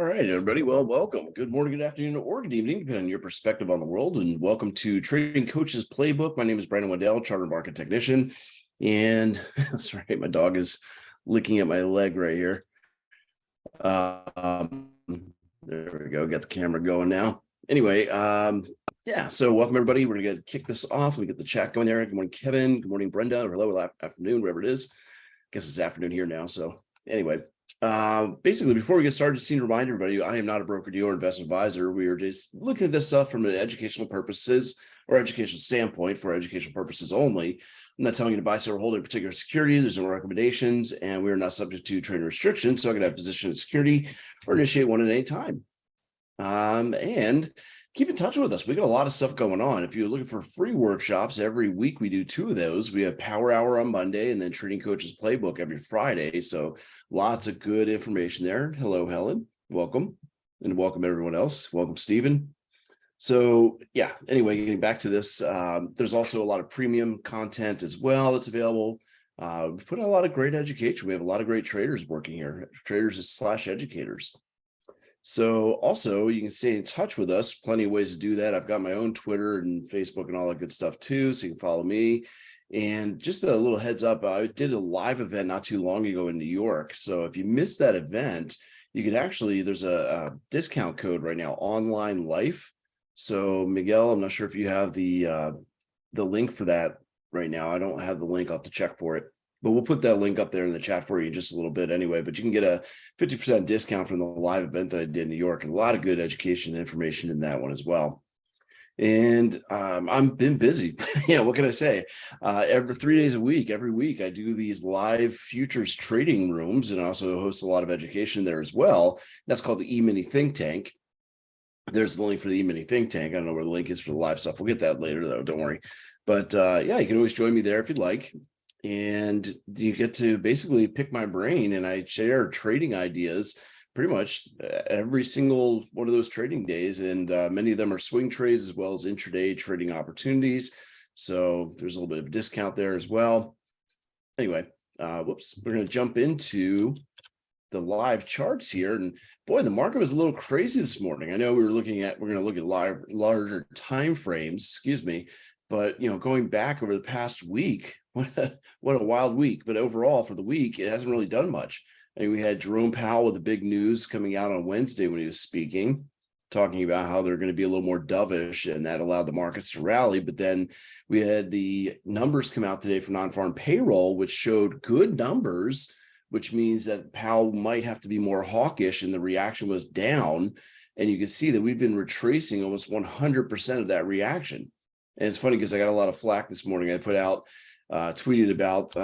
right, everybody. Well, welcome. Good morning, good afternoon, or good evening, depending on your perspective on the world. And welcome to Trading Coaches Playbook. My name is Wendell, Chartered Market Technician. And sorry, my dog is licking at my leg right here. There we go. Got the camera going now. Anyway, yeah, so welcome, everybody. We're going to kick this off. Let me get the chat going there. Good morning, Kevin. Good morning, Brenda. Or hello, afternoon, whatever it is. I guess it's afternoon here now. So anyway. Basically, before we get started, just need to remind everybody, I am not a broker dealer or investment advisor. We are just looking at this stuff from an educational purposes or educational standpoint for educational purposes only. I'm not telling you to buy, sell, or hold a particular security. There's no recommendations, and we are not subject to trader restrictions. So I can have position of security or initiate one at any time. And keep in touch with us. We got a lot of stuff going on. If you're looking for free workshops, every week we do 2 of those. We have Power Hour on Monday and then Trading Coaches Playbook every Friday. So lots of good information there. Hello, Helen. Welcome. And welcome everyone else. Welcome, Stephen. So yeah, anyway, getting back to this, there's also a lot of premium content as well that's available. We put out a lot of great education. We have a lot of great traders working here, traders/educators. So also you can stay in touch with us. Plenty of ways to do that. I've got my own Twitter and Facebook and all that good stuff too. So you can follow me. And just a little heads up, I did a live event not too long ago in New York. So if you missed that event, you could actually, there's a discount code right now, Online Life. So Miguel, I'm not sure if you have the link for that right now. I don't have the link. I'll have to check for it. But we'll put that link up there in the chat for you in just a little bit anyway. But you can get a 50% discount from the live event that I did in New York, and a lot of good education and information in that one as well. And I've been busy. Yeah, what can I say? Every 3 days a week, every week, I do these live futures trading rooms, and also host a lot of education there as well. That's called the E-Mini Think Tank. There's the link for the E-Mini Think Tank. I don't know where the link is for the live stuff. We'll get that later, though. Don't worry. But yeah, you can always join me there if you'd like. And you get to basically pick my brain, and I share trading ideas pretty much every single one of those trading days. And many of them are swing trades as well as intraday trading opportunities. So there's a little bit of a discount there as well. Anyway, whoops, we're going to jump into the live charts here. And boy, the market was a little crazy this morning. I know we're going to look at larger time frames, excuse me. But, going back over the past week, what a wild week. But overall, for the week, it hasn't really done much. I mean, we had Jerome Powell with the big news coming out on Wednesday when he was speaking, talking about how they're going to be a little more dovish, and that allowed the markets to rally. But then we had the numbers come out today for non-farm payroll, which showed good numbers, which means that Powell might have to be more hawkish, and the reaction was down. And you can see that we've been retracing almost 100% of that reaction. And it's funny because I got a lot of flack this morning. I put out, tweeted about,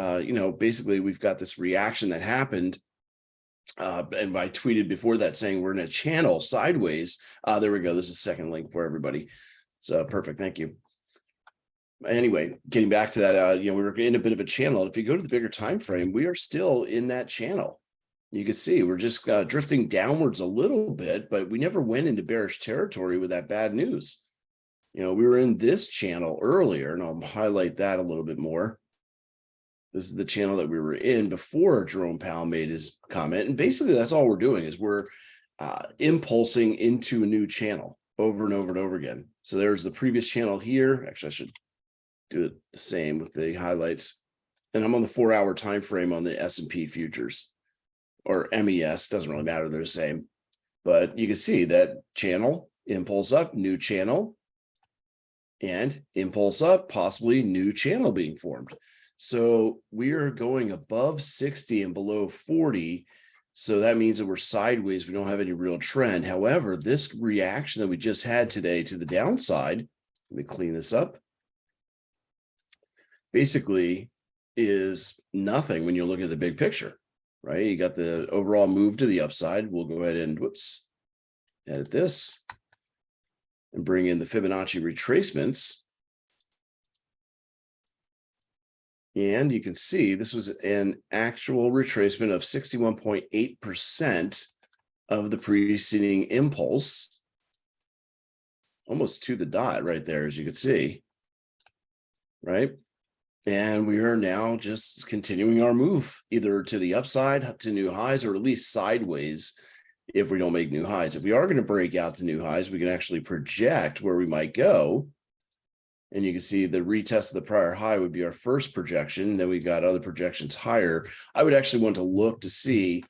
basically we've got this reaction that happened. And I tweeted before that saying we're in a channel sideways. There we go. This is a second link for everybody. So perfect. Thank you. Anyway, getting back to that, we were in a bit of a channel. If you go to the bigger time frame, we are still in that channel. You can see we're just drifting downwards a little bit, but we never went into bearish territory with that bad news. We were in this channel earlier, and I'll highlight that a little bit more. This is the channel that we were in before Jerome Powell made his comment. And basically, that's all we're doing is we're impulsing into a new channel over and over and over again. So there's the previous channel here. Actually, I should do it the same with the highlights. And I'm on the 4-hour time frame on the S&P futures, or MES. Doesn't really matter. They're the same. But you can see that channel, impulse up, new channel, and impulse up, possibly new channel being formed. So we are going above 60 and below 40. So that means that we're sideways. We don't have any real trend. However, this reaction that we just had today to the downside, let me clean this up, basically is nothing when you look at the big picture, right? You got the overall move to the upside. We'll go ahead and, edit this and bring in the Fibonacci retracements. And you can see this was an actual retracement of 61.8% of the preceding impulse, almost to the dot right there, as you can see, right? And we are now just continuing our move either to the upside, to new highs, or at least sideways. if we don't make new highs. If we are going to break out to new highs, we can actually project where we might go. And you can see the retest of the prior high would be our first projection. Then we've got other projections higher. I would actually want to look to see,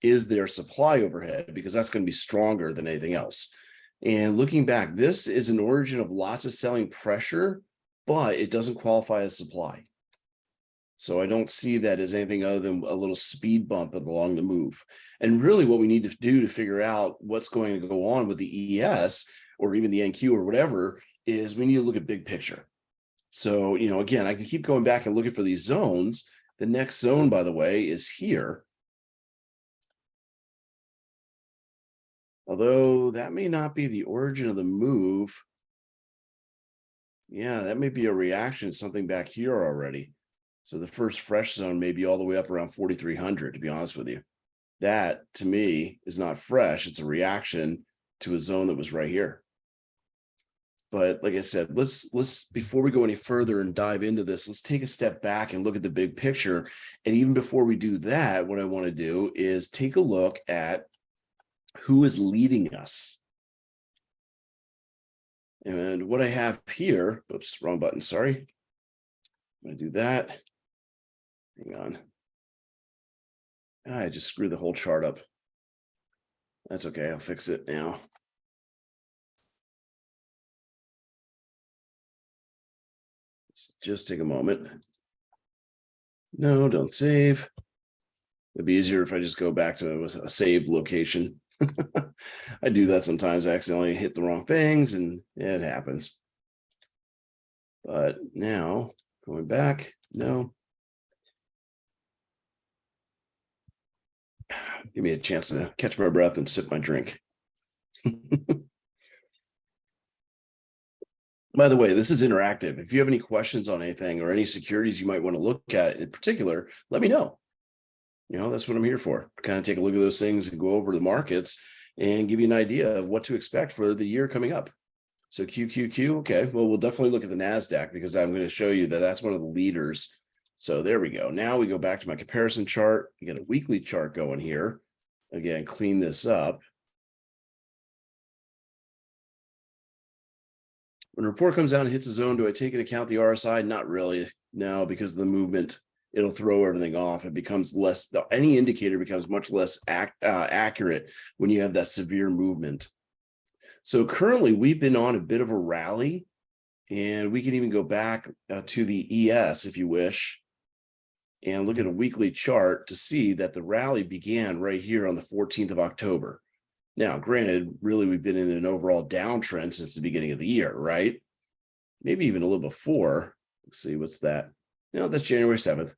is there supply overhead? Because that's going to be stronger than anything else. And looking back, this is an origin of lots of selling pressure, but it doesn't qualify as supply. So I don't see that as anything other than a little speed bump along the move. And really what we need to do to figure out what's going to go on with the ES or even the NQ or whatever is we need to look at big picture. So, again, I can keep going back and looking for these zones. The next zone, by the way, is here. Although that may not be the origin of the move. Yeah, that may be a reaction to something back here already. So the first fresh zone may be all the way up around 4,300, to be honest with you. That, to me, is not fresh. It's a reaction to a zone that was right here. But like I said, let's before we go any further and dive into this, let's take a step back and look at the big picture. And even before we do that, what I want to do is take a look at who is leading us. And what I have here, oops, wrong button, sorry. I'm going to do that. Hang on. I just screwed the whole chart up. That's okay, I'll fix it now. Just take a moment. No, don't save. It'd be easier if I just go back to a saved location. I do that sometimes. I accidentally hit the wrong things and it happens. But now going back, no. Give me a chance to catch my breath and sip my drink. By the way, this is interactive. If you have any questions on anything or any securities you might want to look at in particular, let me know. That's what I'm here for. Kind of take a look at those things and go over the markets and give you an idea of what to expect for the year coming up. So QQQ, okay. Well, we'll definitely look at the NASDAQ because I'm going to show you that that's one of the leaders. So there we go. Now we go back to my comparison chart. You get a weekly chart going here. Again, clean this up. When a report comes out and hits a zone, do I take into account the RSI? Not really. No, because of the movement, it'll throw everything off. It becomes less, any indicator becomes much less accurate when you have that severe movement. So currently we've been on a bit of a rally, and we can even go back to the ES if you wish and look at a weekly chart to see that the rally began right here on the 14th of October. Now, granted, really, we've been in an overall downtrend since the beginning of the year, right? Maybe even a little before. Let's see, what's that? That's January 7th.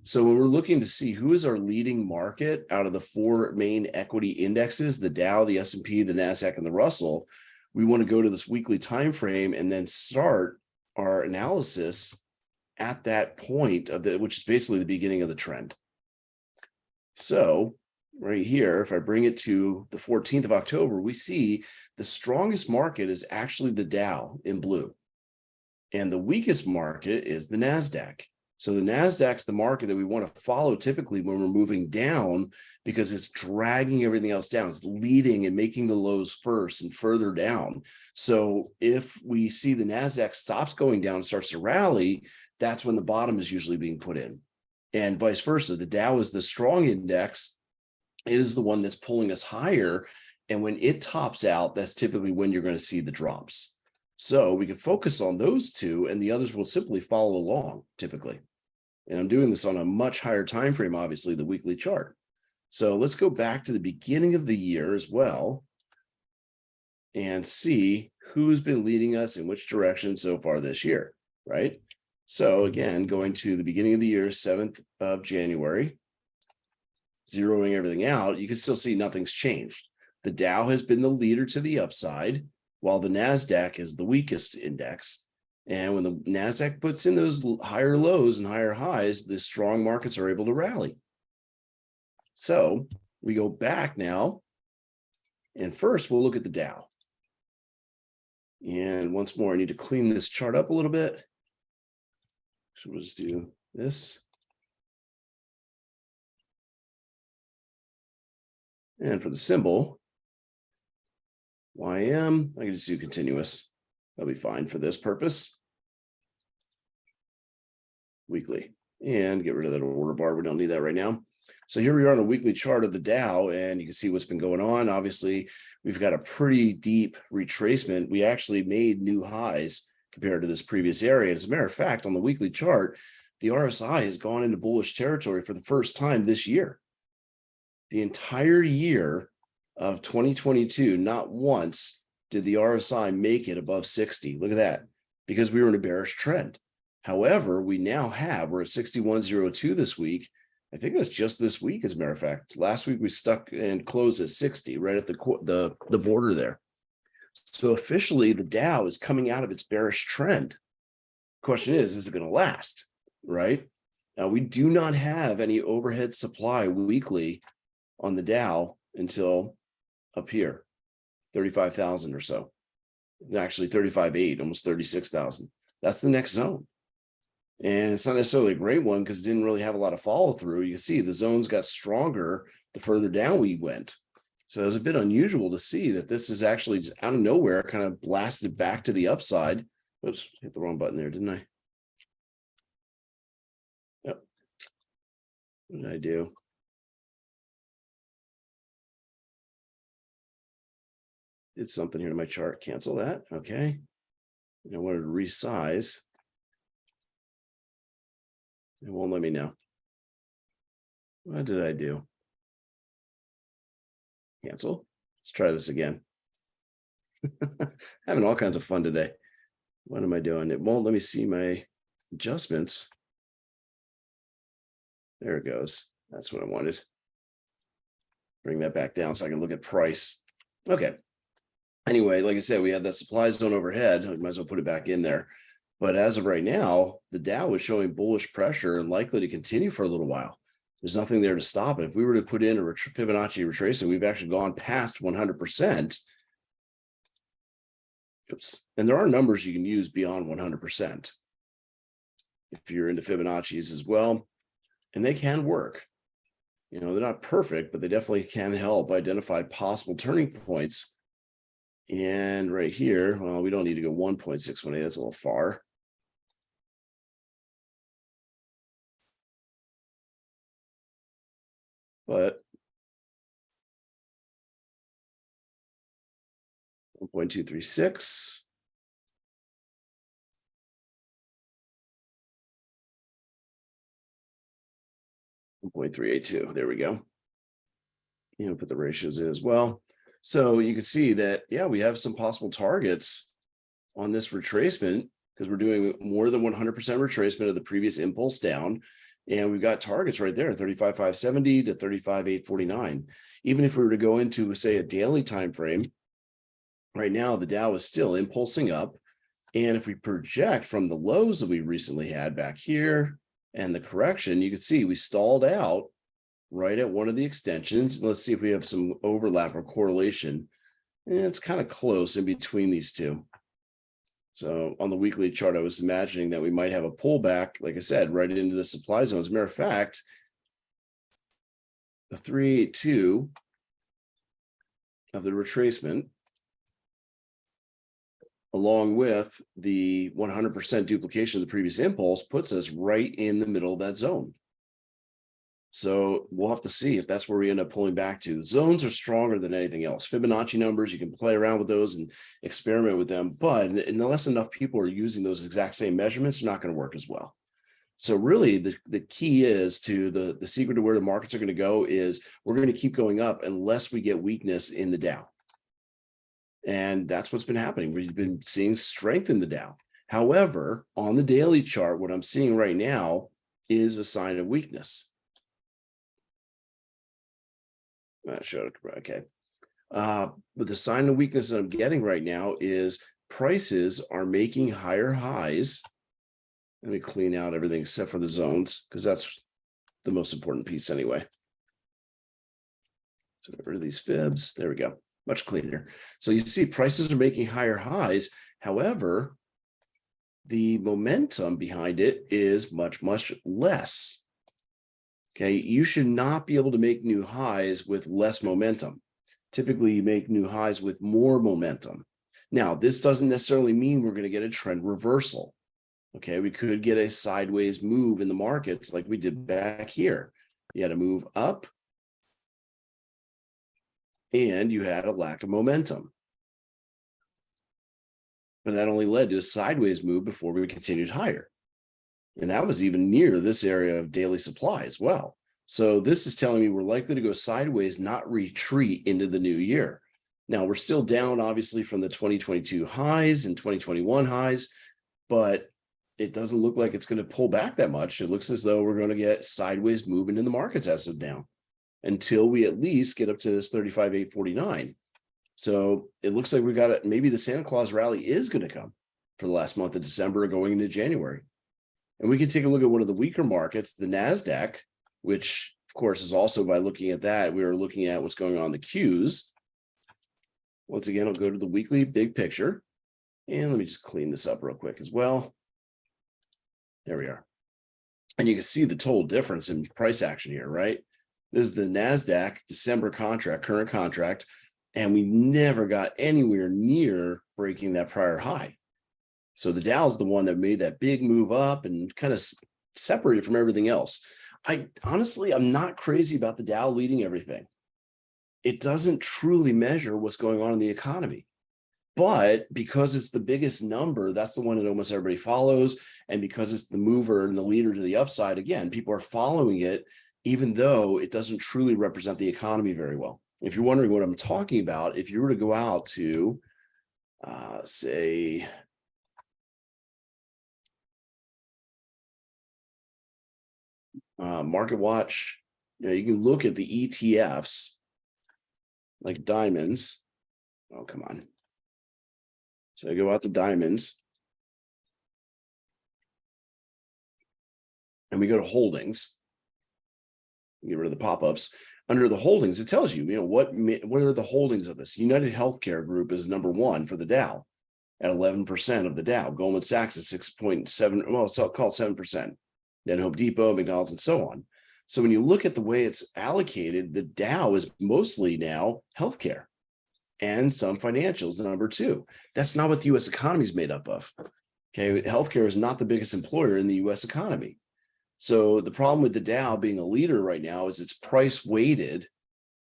So when we're looking to see who is our leading market out of the four main equity indexes, the Dow, the S&P, the NASDAQ, and the Russell, we want to go to this weekly time frame and then start our analysis at that point, which is basically the beginning of the trend. So right here, if I bring it to the 14th of October, we see the strongest market is actually the Dow in blue. And the weakest market is the NASDAQ. So the NASDAQ's the market that we want to follow typically when we're moving down because it's dragging everything else down. It's leading and making the lows first and further down. So if we see the NASDAQ stops going down and starts to rally, that's when the bottom is usually being put in. And vice versa. The Dow is the strong index. It is the one that's pulling us higher. And when it tops out, that's typically when you're going to see the drops. So we can focus on those two and the others will simply follow along typically. And I'm doing this on a much higher time frame, obviously, the weekly chart. So let's go back to the beginning of the year as well and see who's been leading us in which direction so far this year, right? So again, going to the beginning of the year, 7th of January, zeroing everything out, you can still see nothing's changed. The Dow has been the leader to the upside, while the NASDAQ is the weakest index. And when the NASDAQ puts in those higher lows and higher highs, the strong markets are able to rally. So we go back now, and first we'll look at the Dow. And once more, I need to clean this chart up a little bit. So we'll just do this. And for the symbol, YM, I can just do continuous. That'll be fine for this purpose. Weekly, and get rid of that order bar. We don't need that right now. So here we are on a weekly chart of the Dow, and you can see what's been going on. Obviously, we've got a pretty deep retracement. We actually made new highs compared to this previous area. As a matter of fact, on the weekly chart, the RSI has gone into bullish territory for the first time this year. The entire year of 2022, not once did the RSI make it above 60. Look at that, because we were in a bearish trend. However, we're at 61.02 this week. I think that's just this week, as a matter of fact. Last week we stuck and closed at 60, right at the border there. So officially, the Dow is coming out of its bearish trend. Question is it going to last, right? Now, we do not have any overhead supply weekly on the Dow until up here, 35,000 or so. Actually, 35.8, almost 36,000. That's the next zone. And it's not necessarily a great one because it didn't really have a lot of follow through. You can see the zones got stronger the further down we went. So it was a bit unusual to see that this is actually just out of nowhere, kind of blasted back to the upside. Oops, hit the wrong button there, didn't I? Yep. What did I do? Did something here to my chart. Cancel that. Okay. And I wanted to resize. It won't let me know. What did I do? Cancel. Let's try this again. Having all kinds of fun today. What am I doing? It won't let me see my adjustments. There it goes. That's what I wanted. Bring that back down so I can look at price. Okay. Anyway, like I said, we had that supply zone overhead. I might as well put it back in there. But as of right now, the Dow is showing bullish pressure and likely to continue for a little while. There's nothing there to stop it. If we were to put in a Fibonacci retracement, we've actually gone past 100%. Oops. And there are numbers you can use beyond 100% if you're into Fibonacci's as well. And they can work. You know, they're not perfect, but they definitely can help identify possible turning points. And right here, well, we don't need to go 1.618. That's a little far. But 1.236. .382. There we go. You know, put the ratios in as well. So you can see that, yeah, we have some possible targets on this retracement because we're doing more than 100% retracement of the previous impulse down. And we've got targets right there, 35,570 to 35,849. Even if we were to go into, say, a daily time frame, right now the Dow is still impulsing up. And if we project from the lows that we recently had back here and the correction, you can see we stalled out right at one of the extensions. Let's see if we have some overlap or correlation. And it's kind of close in between these two. So on the weekly chart, I was imagining that we might have a pullback, like I said, right into the supply zone. As a matter of fact, the 382 of the retracement, along with the 100% duplication of the previous impulse, puts us right in the middle of that zone. So we'll have to see if that's where we end up pulling back to. Zones are stronger than anything else. Fibonacci numbers, you can play around with those and experiment with them, but unless enough people are using those exact same measurements, they're not going to work as well. So really the key is to the secret to where the markets are going to go is we're going to keep going up unless we get weakness in the Dow. And that's what's been happening. We've been seeing strength in the Dow. However, on the daily chart, what I'm seeing right now is a sign of weakness. Okay. But the sign of weakness that I'm getting right now is prices are making higher highs. Let me clean out everything except for the zones, because that's the most important piece anyway. So get rid of these fibs. There we go. Much cleaner. So you see prices are making higher highs. However, the momentum behind it is much, much less. Okay, you should not be able to make new highs with less momentum. Typically, you make new highs with more momentum. Now, this doesn't necessarily mean we're going to get a trend reversal. Okay, we could get a sideways move in the markets like we did back here. You had a move up and you had a lack of momentum. But that only led to a sideways move before we continued higher. And that was even near this area of daily supply as well. So this is telling me we're likely to go sideways, not retreat into the new year. Now, we're still down, obviously, from the 2022 highs and 2021 highs, but it doesn't look like it's going to pull back that much. It looks as though we're going to get sideways movement in the markets as of now until we at least get up to this 35,849. So it looks like we got it. Maybe the Santa Claus rally is going to come for the last month of December going into January. And we can take a look at one of the weaker markets, the NASDAQ, which, of course, is also by looking at that, we are looking at what's going on in the Qs. Once again, I'll go to the weekly big picture. And let me just clean this up real quick as well. There we are. And you can see the total difference in price action here, right? This is the NASDAQ December contract, current contract, and we never got anywhere near breaking that prior high. So the Dow's the one that made that big move up and kind of separated from everything else. I'm not crazy about the Dow leading everything. It doesn't truly measure what's going on in the economy. But because it's the biggest number, that's the one that almost everybody follows. And because it's the mover and the leader to the upside, again, people are following it, even though it doesn't truly represent the economy very well. If you're wondering what I'm talking about, if you were to go out to, say, Market Watch, you can look at the ETFs like diamonds. Oh, come on. So I go out to diamonds and we go to holdings. Get rid of the pop-ups. Under the holdings, it tells you, what are the holdings of this? United Healthcare Group is number one for the Dow at 11% of the Dow. Goldman Sachs is 6.7, well, it's called 7%. Then Home Depot, McDonald's, and so on. So when you look at the way it's allocated, the Dow is mostly now healthcare and some financials, number two. That's not what the U.S. economy is made up of. Okay, healthcare is not the biggest employer in the U.S. economy. So the problem with the Dow being a leader right now is it's price weighted.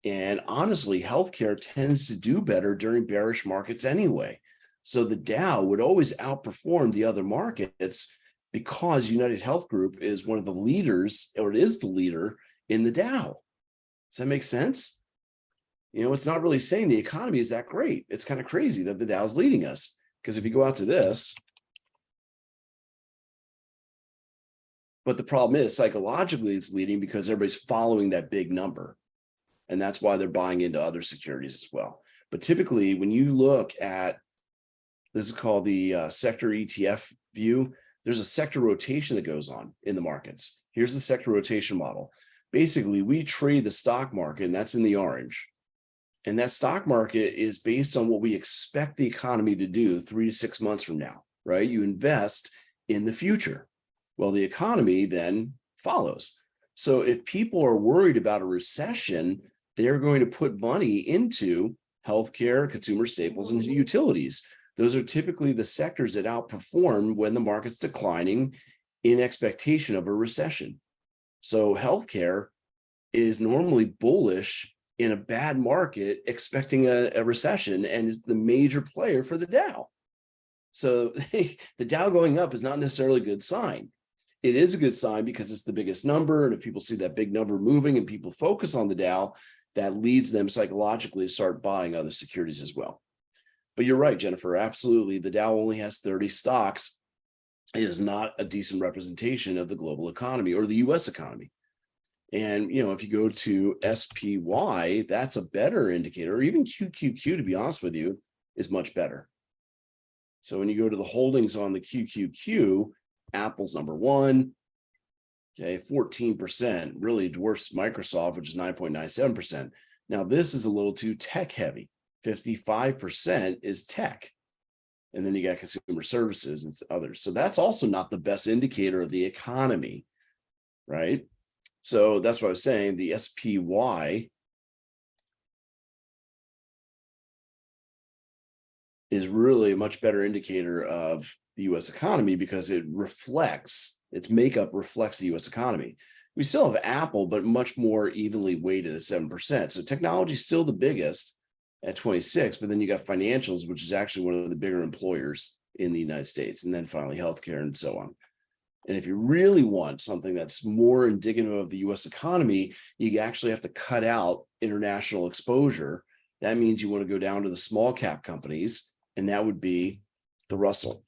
And honestly, healthcare tends to do better during bearish markets anyway. So the Dow would always outperform the other markets because United Health Group is one of the leaders, or it is the leader in the Dow. Does that make sense? It's not really saying the economy is that great. It's kind of crazy that the Dow is leading us, because if you go out to this, but the problem is psychologically it's leading because everybody's following that big number. And that's why they're buying into other securities as well. But typically when you look at, this is called the sector ETF view, there's a sector rotation that goes on in the markets. Here's the sector rotation model. Basically, we trade the stock market, and that's in the orange. And that stock market is based on what we expect the economy to do 3 to 6 months from now, right? You invest in the future. Well, the economy then follows. So if people are worried about a recession, they're going to put money into healthcare, consumer staples, and utilities. Those are typically the sectors that outperform when the market's declining in expectation of a recession. So healthcare is normally bullish in a bad market expecting a recession, and is the major player for the Dow. So the Dow going up is not necessarily a good sign. It is a good sign because it's the biggest number, and if people see that big number moving and people focus on the Dow, that leads them psychologically to start buying other securities as well. But you're right, Jennifer, absolutely. The Dow only has 30 stocks. It is not a decent representation of the global economy or the US economy. And, if you go to SPY, that's a better indicator, or even QQQ, to be honest with you, is much better. So when you go to the holdings on the QQQ, Apple's number one, okay, 14%, really dwarfs Microsoft, which is 9.97%. Now, this is a little too tech heavy. 55% is tech. And then you got consumer services and others. So that's also not the best indicator of the economy, right? So that's what I was saying. The SPY is really a much better indicator of the US economy because it reflects, its makeup reflects the US economy. We still have Apple, but much more evenly weighted at 7%. So technology is still the biggest at 26, but then you got financials, which is actually one of the bigger employers in the United States, and then finally healthcare and so on. And if you really want something that's more indicative of the US economy, you actually have to cut out international exposure. That means you want to go down to the small cap companies, and that would be the Russell.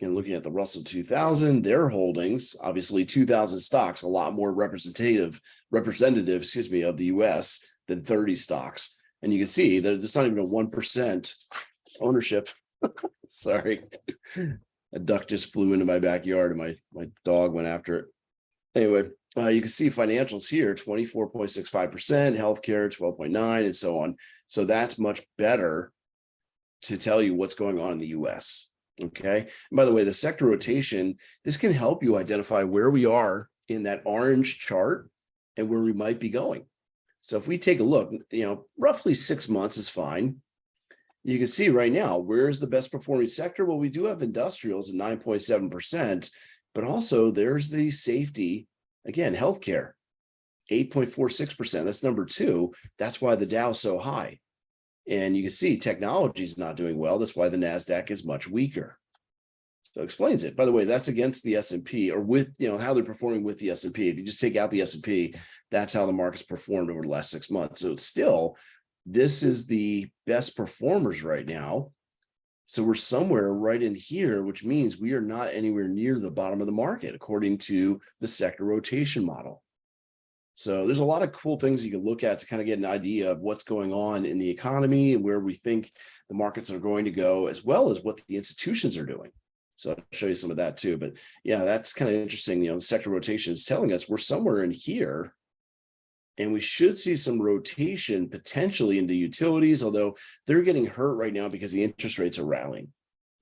And looking at the Russell 2000, their holdings, obviously 2000 stocks, a lot more representative, of the US than 30 stocks. And you can see that it's not even a 1% ownership. Sorry. A duck just flew into my backyard and my dog went after it. Anyway, you can see financials here, 24.65%, healthcare, 12.9%, and so on. So that's much better to tell you what's going on in the US. Okay. And by the way, the sector rotation, this can help you identify where we are in that orange chart and where we might be going. So if we take a look, roughly 6 months is fine. You can see right now, where's the best performing sector? Well, we do have industrials at 9.7%, but also there's the safety, again, healthcare, 8.46%. That's number 2. That's why the Dow is so high. And you can see technology is not doing well. That's why the NASDAQ is much weaker. So it explains it. By the way, that's against the S&P, or with, how they're performing with the S&P. If you just take out the S&P, that's how the market's performed over the last 6 months. So it's still, this is the best performers right now. So we're somewhere right in here, which means we are not anywhere near the bottom of the market, according to the sector rotation model. So there's a lot of cool things you can look at to kind of get an idea of what's going on in the economy and where we think the markets are going to go, as well as what the institutions are doing. So I'll show you some of that too. But yeah, that's kind of interesting. The sector rotation is telling us we're somewhere in here, and we should see some rotation potentially into utilities, although they're getting hurt right now because the interest rates are rallying.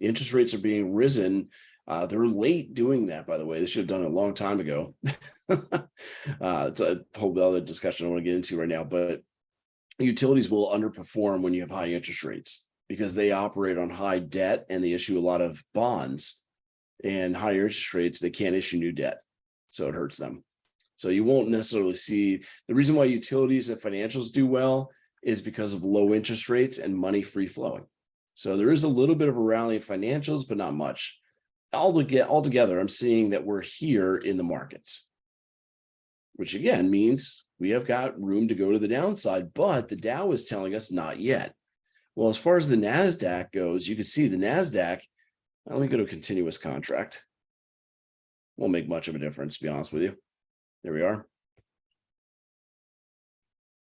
The interest rates are being risen. They're late doing that, by the way. They should have done it a long time ago. It's a whole other discussion I don't want to get into right now, but utilities will underperform when you have high interest rates because they operate on high debt and they issue a lot of bonds, and higher interest rates, they can't issue new debt. So it hurts them. So you won't necessarily see the reason why utilities and financials do well is because of low interest rates and money free flowing. So there is a little bit of a rally in financials, but not much. Altogether, I'm seeing that we're here in the markets, which again means we have got room to go to the downside, but the Dow is telling us not yet. Well, as far as the NASDAQ goes, you can see the NASDAQ, let me go to a continuous contract. Won't make much of a difference, to be honest with you. There we are.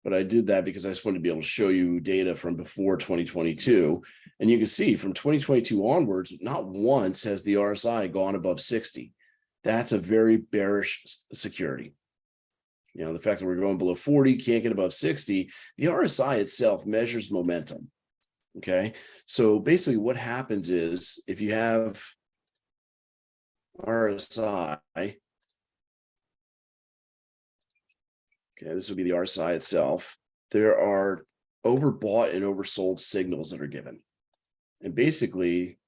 But I did that because I just wanted to be able to show you data from before 2022. And you can see from 2022 onwards, not once has the RSI gone above 60. That's a very bearish security. The fact that we're going below 40, can't get above 60, the RSI itself measures momentum. Okay. So basically what happens is if you have RSI, okay, this would be the RSI itself. There are overbought and oversold signals that are given. And basically,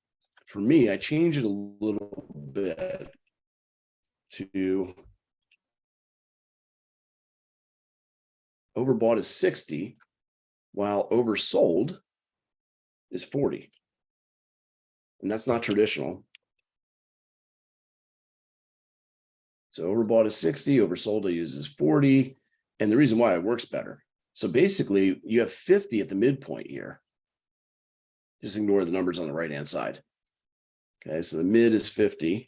for me, I change it a little bit to overbought is 60, while oversold is 40. And that's not traditional. So overbought is 60, oversold I use is 40. And the reason why it works better. So basically you have 50 at the midpoint here. Just ignore the numbers on the right-hand side. Okay, so the mid is 50.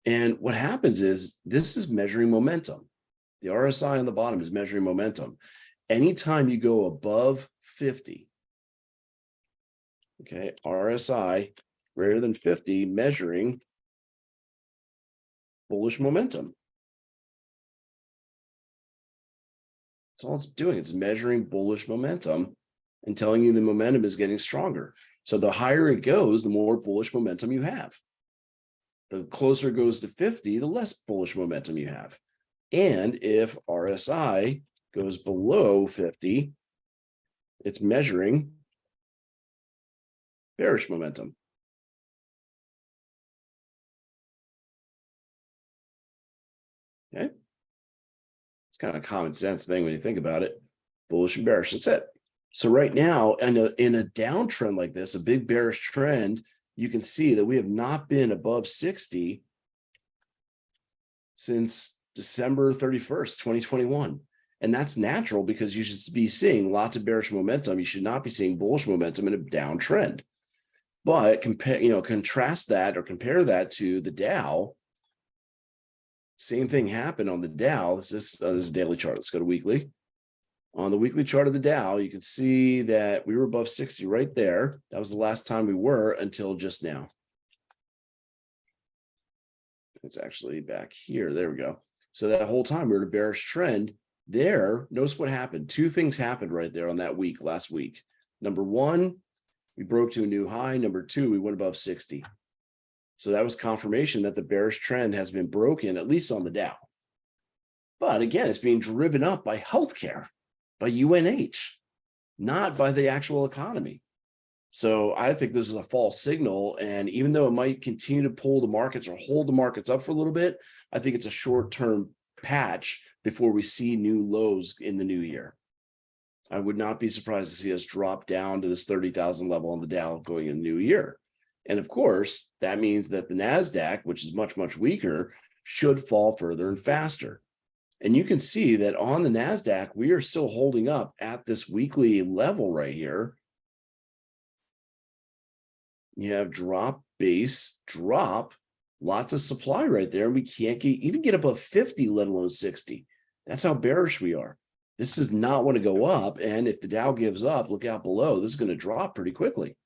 And what happens is this is measuring momentum. The RSI on the bottom is measuring momentum. Anytime you go above 50, okay, RSI greater than 50, measuring bullish momentum. That's all it's doing. It's measuring bullish momentum and telling you the momentum is getting stronger. So the higher it goes, the more bullish momentum you have. The closer it goes to 50, the less bullish momentum you have. And if RSI goes below 50, it's measuring bearish momentum. Okay. It's kind of a common sense thing when you think about it. Bullish and bearish, that's it. So right now, in a downtrend like this, a big bearish trend, you can see that we have not been above 60 since December 31st, 2021. And that's natural because you should be seeing lots of bearish momentum. You should not be seeing bullish momentum in a downtrend. But contrast that or compare that to the Dow. Same thing happened on the Dow. This is a daily chart. Let's go to weekly. On the weekly chart of the Dow, you can see that we were above 60 right there. That was the last time we were until just now. It's actually back here. There we go. So that whole time we were in a bearish trend there. Notice what happened. Two things happened right there on that week, last week. Number one, we broke to a new high. Number two, we went above 60. So that was confirmation that the bearish trend has been broken, at least on the Dow. But again, it's being driven up by healthcare, by UNH, not by the actual economy. So I think this is a false signal. And even though it might continue to pull the markets or hold the markets up for a little bit, I think it's a short-term patch before we see new lows in the new year. I would not be surprised to see us drop down to this 30,000 level on the Dow going in the new year. And of course, that means that the NASDAQ, which is much, much weaker, should fall further and faster. And you can see that on the NASDAQ, we are still holding up at this weekly level right here. You have drop, base, drop, lots of supply right there. And we can't even get above 50, let alone 60. That's how bearish we are. This does not want to go up. And if the Dow gives up, look out below. This is going to drop pretty quickly.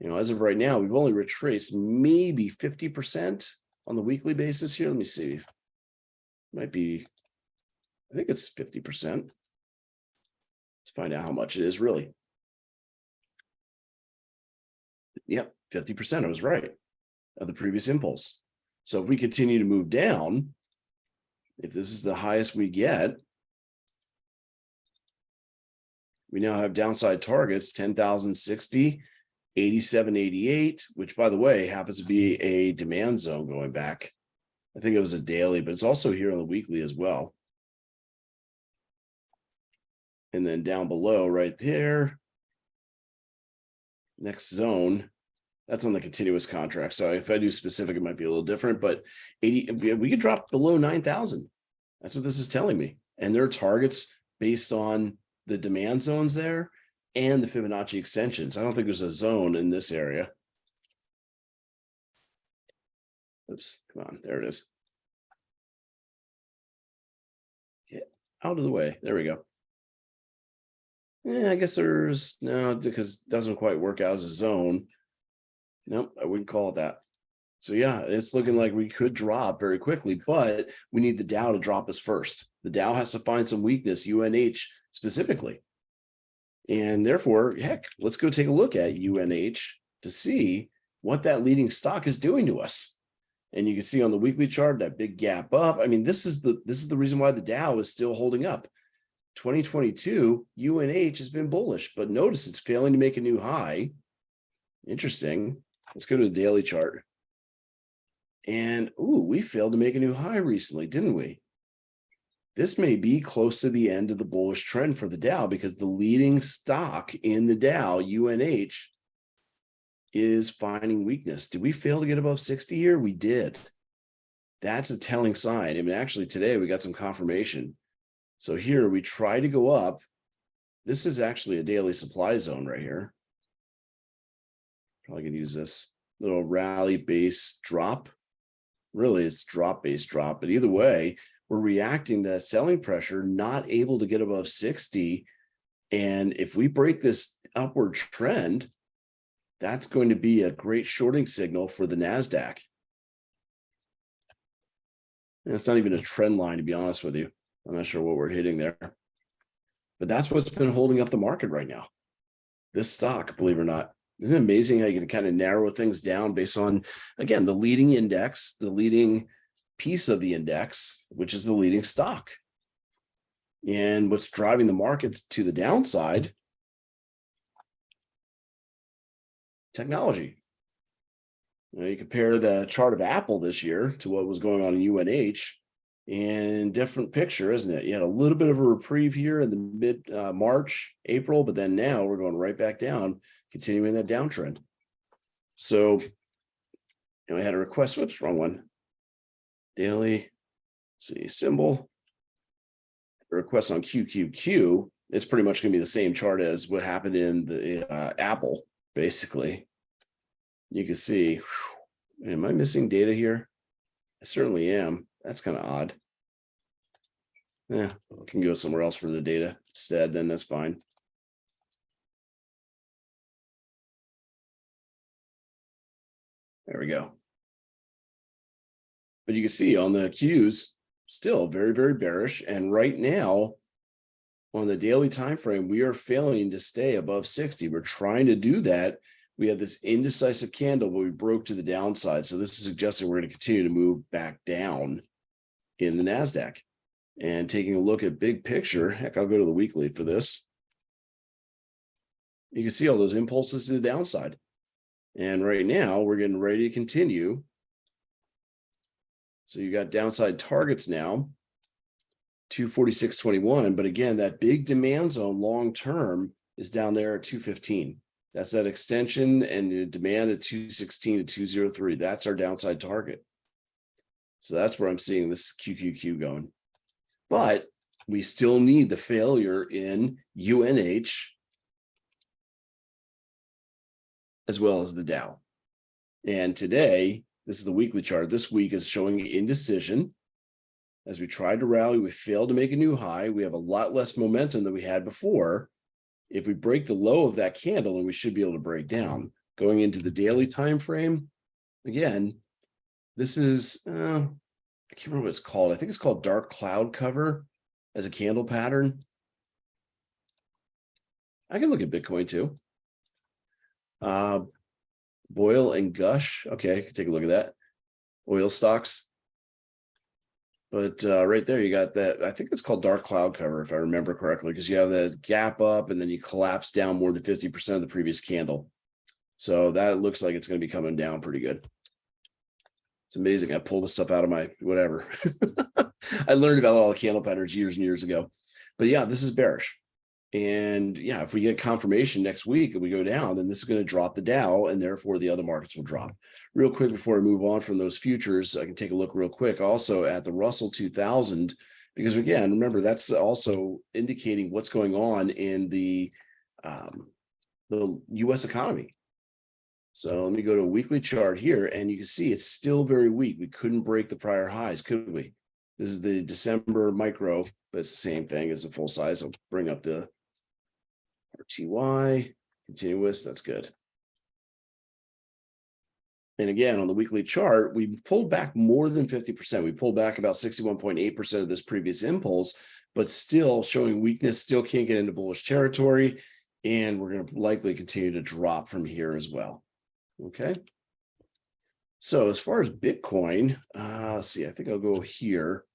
As of right now, we've only retraced maybe 50% on the weekly basis here. Let me see. Might be, I think it's 50%. Let's find out how much it is really. Yep, 50%. I was right of the previous impulse. So if we continue to move down, if this is the highest we get, we now have downside targets 10,060, 8788, which by the way happens to be a demand zone going back. I think it was a daily, but it's also here on the weekly as well. And then down below right there, next zone, that's on the continuous contract. So if I do specific, it might be a little different, but 80, we could drop below 9,000. That's what this is telling me. And there are targets based on the demand zones there and the Fibonacci extensions. I don't think there's a zone in this area. Oops, come on, there it is. Get out of the way. There we go. Yeah, I guess there's no, because it doesn't quite work out as a zone. Nope, I wouldn't call it that. So yeah, it's looking like we could drop very quickly, but we need the Dow to drop us first. The Dow has to find some weakness, UNH specifically. And therefore, heck, let's go take a look at UNH to see what that leading stock is doing to us. And you can see on the weekly chart that big gap up. I mean, this is the reason why the Dow is still holding up. 2022, UNH has been bullish, but notice it's failing to make a new high. Interesting. Let's go to the daily chart. And we failed to make a new high recently, didn't we? This may be close to the end of the bullish trend for the Dow because the leading stock in the Dow, UNH, is finding weakness. Did we fail to get above 60 here? We did. That's a telling sign. I mean, actually today we got some confirmation. So here we try to go up. This is actually a daily supply zone right here. Probably gonna use this little rally base drop. Really, it's drop base drop, but either way, we're reacting to selling pressure, not able to get above 60. And if we break this upward trend, that's going to be a great shorting signal for the NASDAQ. And it's not even a trend line, to be honest with you. I'm not sure what we're hitting there. But that's what's been holding up the market right now. This stock, believe it or not. Isn't it amazing how you can kind of narrow things down based on, again, the leading index, the leading piece of the index, which is the leading stock. And what's driving the markets to the downside? Technology. You compare the chart of Apple this year to what was going on in UNH, and different picture, isn't it? You had a little bit of a reprieve here in the mid March, April, but then now we're going right back down, continuing that downtrend. So, I had a request. Whoops, wrong one. Daily, see symbol. A request on QQQ. It's pretty much going to be the same chart as what happened in the Apple, basically. You can see, am I missing data here? I certainly am. That's kind of odd. Yeah, I can go somewhere else for the data instead, then that's fine. There we go. But you can see on the Qs, still very, very bearish. And right now, on the daily time frame, we are failing to stay above 60. We're trying to do that. We had this indecisive candle, but we broke to the downside. So this is suggesting we're going to continue to move back down in the NASDAQ. And taking a look at big picture, heck, I'll go to the weekly for this. You can see all those impulses to the downside. And right now, we're getting ready to continue. So you got downside targets now, 246.21. But again, that big demand zone long term is down there at 215. That's that extension, and the demand at 216 to 203. That's our downside target. So that's where I'm seeing this QQQ going. But we still need the failure in UNH as well as the Dow. And today, this is the weekly chart. This week is showing indecision. As we tried to rally, we failed to make a new high. We have a lot less momentum than we had before. If we break the low of that candle, then we should be able to break down. Going into the daily time frame, again, this is, I can't remember what it's called. I think it's called dark cloud cover as a candle pattern. I can look at Bitcoin too. Boil and Gush. Okay, I can take a look at that. Oil stocks. But right there, you got that. I think it's called dark cloud cover, if I remember correctly, because you have that gap up and then you collapse down more than 50% of the previous candle. So that looks like it's going to be coming down pretty good. It's amazing. I pulled this stuff out of my whatever. I learned about all the candle patterns years and years ago. But yeah, this is bearish. And yeah, if we get confirmation next week and we go down, then this is going to drop the Dow, and therefore the other markets will drop. Real quick before I move on from those futures, I can take a look real quick also at the Russell 2000, because again, remember, that's also indicating what's going on in the U.S. economy. So let me go to a weekly chart here, and you can see it's still very weak. We couldn't break the prior highs, could we? This is the December micro, but it's the same thing as the full size. I'll bring up the RTY, continuous, that's good. And again, on the weekly chart, we pulled back more than 50%. We pulled back about 61.8% of this previous impulse, but still showing weakness, still can't get into bullish territory. And we're going to likely continue to drop from here as well. Okay. So as far as Bitcoin, let's see, I think I'll go here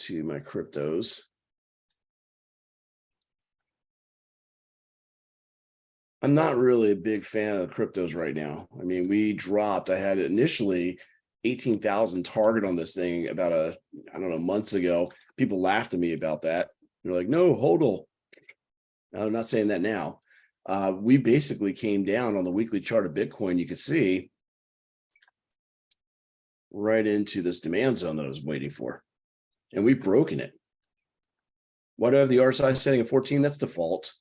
to my cryptos. I'm not really a big fan of the cryptos right now. I mean, we dropped, I had initially 18,000 target on this thing about I don't know, months ago. People laughed at me about that. They're like, no, hodl. I'm not saying that now. We basically came down on the weekly chart of Bitcoin. You could see right into this demand zone that I was waiting for. And we've broken it. Why do I have the RSI setting at 14? That's default.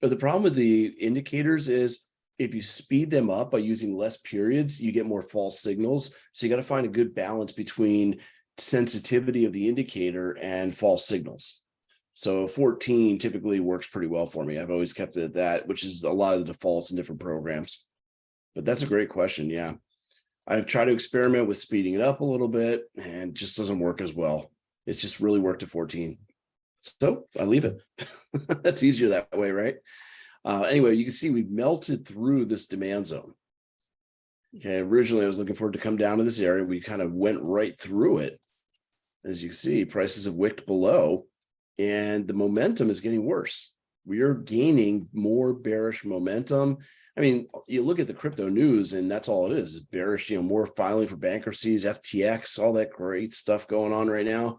But the problem with the indicators is if you speed them up by using less periods, you get more false signals. So you got to find a good balance between sensitivity of the indicator and false signals. So 14 typically works pretty well for me. I've always kept it at that, which is a lot of the defaults in different programs. But that's a great question. Yeah. I've tried to experiment with speeding it up a little bit and it just doesn't work as well. It's just really worked at 14. So I leave it. That's easier that way, right? Anyway, you can see we've melted through this demand zone. Okay, originally I was looking for it to come down to this area. We kind of went right through it. As you see, prices have wicked below, and the momentum is getting worse. We are gaining more bearish momentum. I mean, you look at the crypto news, and that's all it is bearish, more filing for bankruptcies, FTX, all that great stuff going on right now.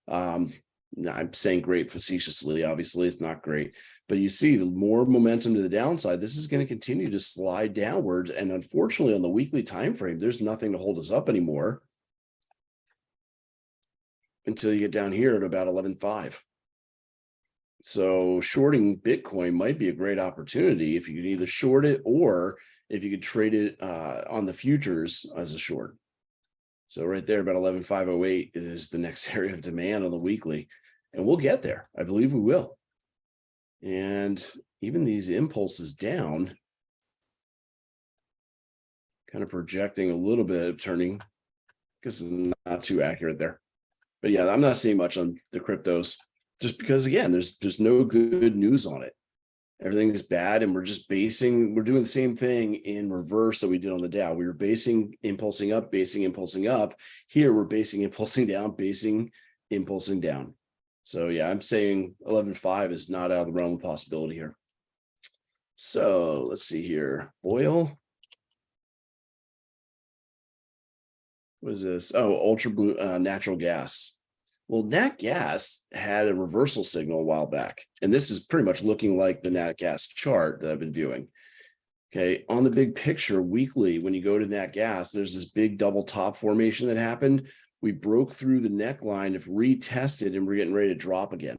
I'm saying great facetiously, obviously it's not great, but you see the more momentum to the downside, this is going to continue to slide downward. And unfortunately, on the weekly time frame, there's nothing to hold us up anymore until you get down here at about 11.5. So shorting Bitcoin might be a great opportunity if you can either short it or if you could trade it on the futures as a short. So right there, about 11.508 is the next area of demand on the weekly. And we'll get there. I believe we will. And even these impulses down, kind of projecting a little bit of turning, because it's not too accurate there. But yeah, I'm not seeing much on the cryptos just because, again, there's no good news on it. Everything is bad, and we're doing the same thing in reverse that we did on the Dow. We were impulsing up. Here we're impulsing down. So yeah, I'm saying 11.5 is not out of the realm of possibility here. So let's see here. Oil. What is this? Oh, ultra blue natural gas. Well, nat gas had a reversal signal a while back, and this is pretty much looking like the nat gas chart that I've been viewing. Okay, on the big picture weekly, when you go to nat gas, there's this big double top formation that happened. We broke through the neckline, have retested, and we're getting ready to drop again.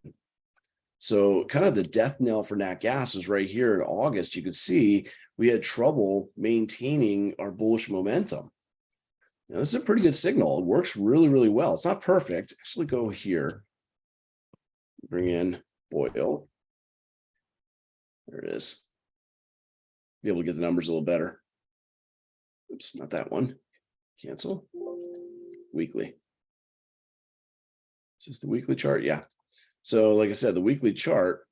So kind of the death knell for nat gas is right here in August. You could see we had trouble maintaining our bullish momentum. Now, this is a pretty good signal. It works really, really well. It's not perfect. Actually, go here. Bring in oil. There it is. Be able to get the numbers a little better. Oops, not that one. Cancel. Weekly. Is this the weekly chart? Yeah. So like I said, the weekly chart,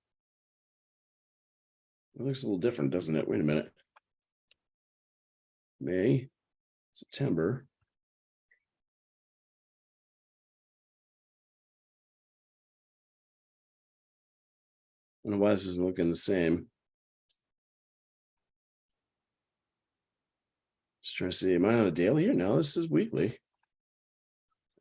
it looks a little different, doesn't it? Wait a minute. May, September. I don't know why this isn't looking the same. Just trying to see, am I on a daily here? No, this is weekly.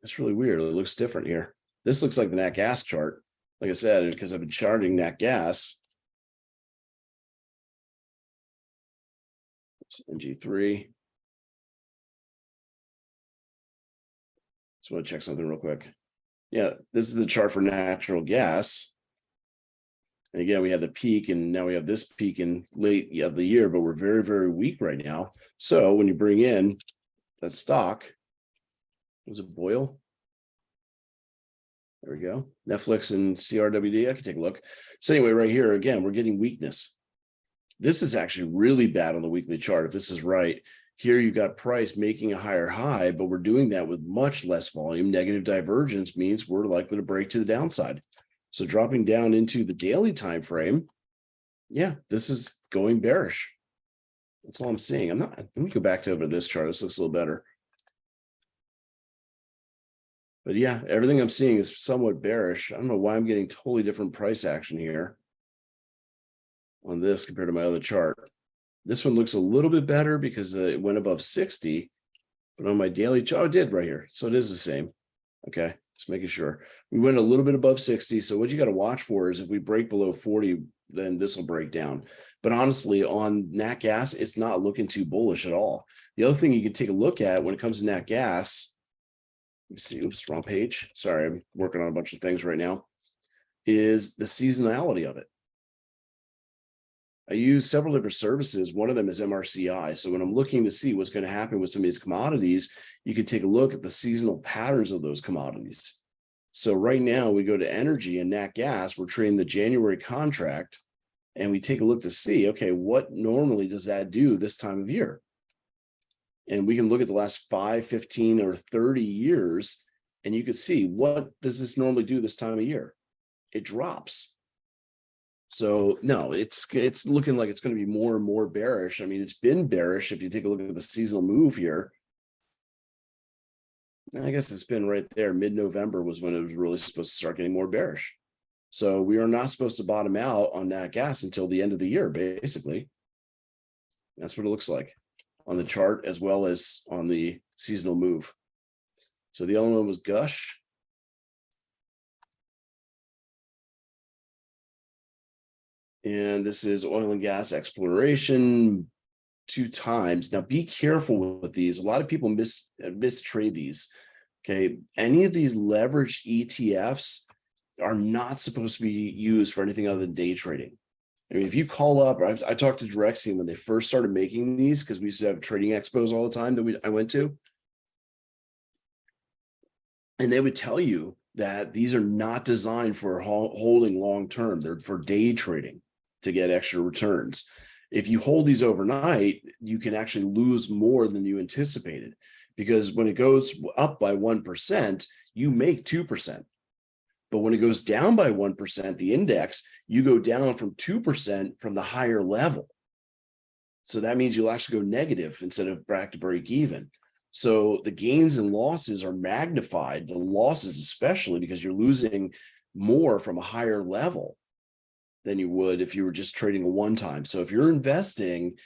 That's really weird. It looks different here. This looks like the nat gas chart. Like I said, because I've been charting nat gas. NG3. Just want to check something real quick. Yeah, this is the chart for natural gas. And again, we had the peak, and now we have this peak in late of the year, but we're very, very weak right now. So when you bring in that stock, was it Boyle? There we go. Netflix and CRWD. I can take a look. So anyway, right here, again, we're getting weakness. This is actually really bad on the weekly chart. If this is right, here you've got price making a higher high, but we're doing that with much less volume. Negative divergence means we're likely to break to the downside. So dropping down into the daily time frame, yeah, this is going bearish. That's all I'm seeing. Let me go back to over this chart. This looks a little better. But yeah, everything I'm seeing is somewhat bearish. I don't know why I'm getting totally different price action here on this compared to my other chart. This one looks a little bit better because it went above 60, but on my daily chart, it did right here. So it is the same. Okay, just making sure. We went a little bit above 60. So what you got to watch for is if we break below 40, then this will break down. But honestly, on nat gas, it's not looking too bullish at all. The other thing you can take a look at when it comes to nat gas, let me see, oops, wrong page. Sorry, I'm working on a bunch of things right now, is the seasonality of it. I use several different services. One of them is MRCI. So when I'm looking to see what's going to happen with some of these commodities, you can take a look at the seasonal patterns of those commodities. So right now we go to energy and nat gas, we're trading the January contract, and we take a look to see, okay, what normally does that do this time of year? And we can look at the last 5, 15, or 30 years, and you can see, what does this normally do this time of year? It drops. So no, it's looking like it's going to be more and more bearish. I mean, it's been bearish. If you take a look at the seasonal move here, I guess it's been right there. Mid-November was when it was really supposed to start getting more bearish. So we are not supposed to bottom out on that gas until the end of the year, basically. That's what it looks like on the chart as well as on the seasonal move. So the other one was Gush. And this is oil and gas exploration 2 times. Now be careful with these. A lot of people mistrade these. Okay. Any of these leveraged ETFs are not supposed to be used for anything other than day trading. I mean, if you call up, I talked to Direxing when they first started making these, because we used to have trading expos all the time that I went to. And they would tell you that these are not designed for holding long term. They're for day trading to get extra returns. If you hold these overnight, you can actually lose more than you anticipated, because when it goes up by 1%, you make 2%. But when it goes down by 1%, the index, you go down from 2% from the higher level. So that means you'll actually go negative instead of back to break even. So the gains and losses are magnified, the losses especially, because you're losing more from a higher level than you would if you were just trading a one time. So if you're investing,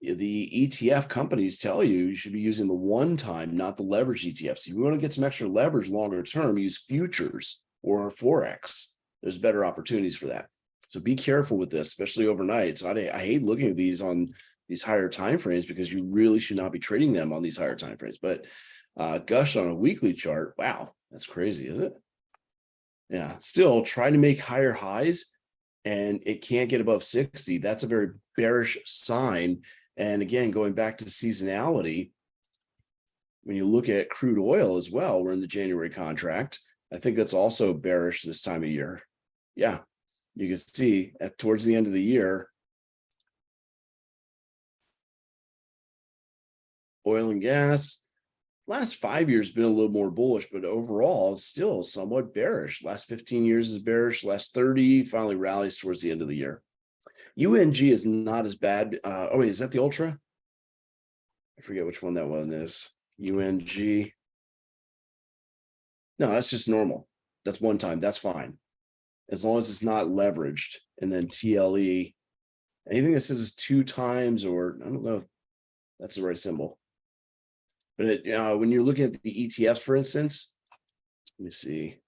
the ETF companies tell you should be using the one time, not the leverage ETFs. If you want to get some extra leverage longer term, use futures or Forex. There's better opportunities for that. So be careful with this, especially overnight. So I hate looking at these on these higher time frames, because you really should not be trading them on these higher time frames. But Gush on a weekly chart, wow, that's crazy, isn't it? Yeah, still trying to make higher highs, and it can't get above 60. That's a very bearish sign. And again, going back to seasonality, when you look at crude oil as well, we're in the January contract. I think that's also bearish this time of year. Yeah, you can see towards the end of the year, oil and gas, last 5 years been a little more bullish, but overall it's still somewhat bearish. Last 15 years is bearish. Last 30 finally rallies towards the end of the year. UNG is not as bad. Oh wait, is that the Ultra? I forget which one that one is. UNG. No, that's just normal. That's one time. That's fine. As long as it's not leveraged. And then TLE, anything that says 2 times, or I don't know if that's the right symbol. But when you're looking at the ETFs, for instance, let me see.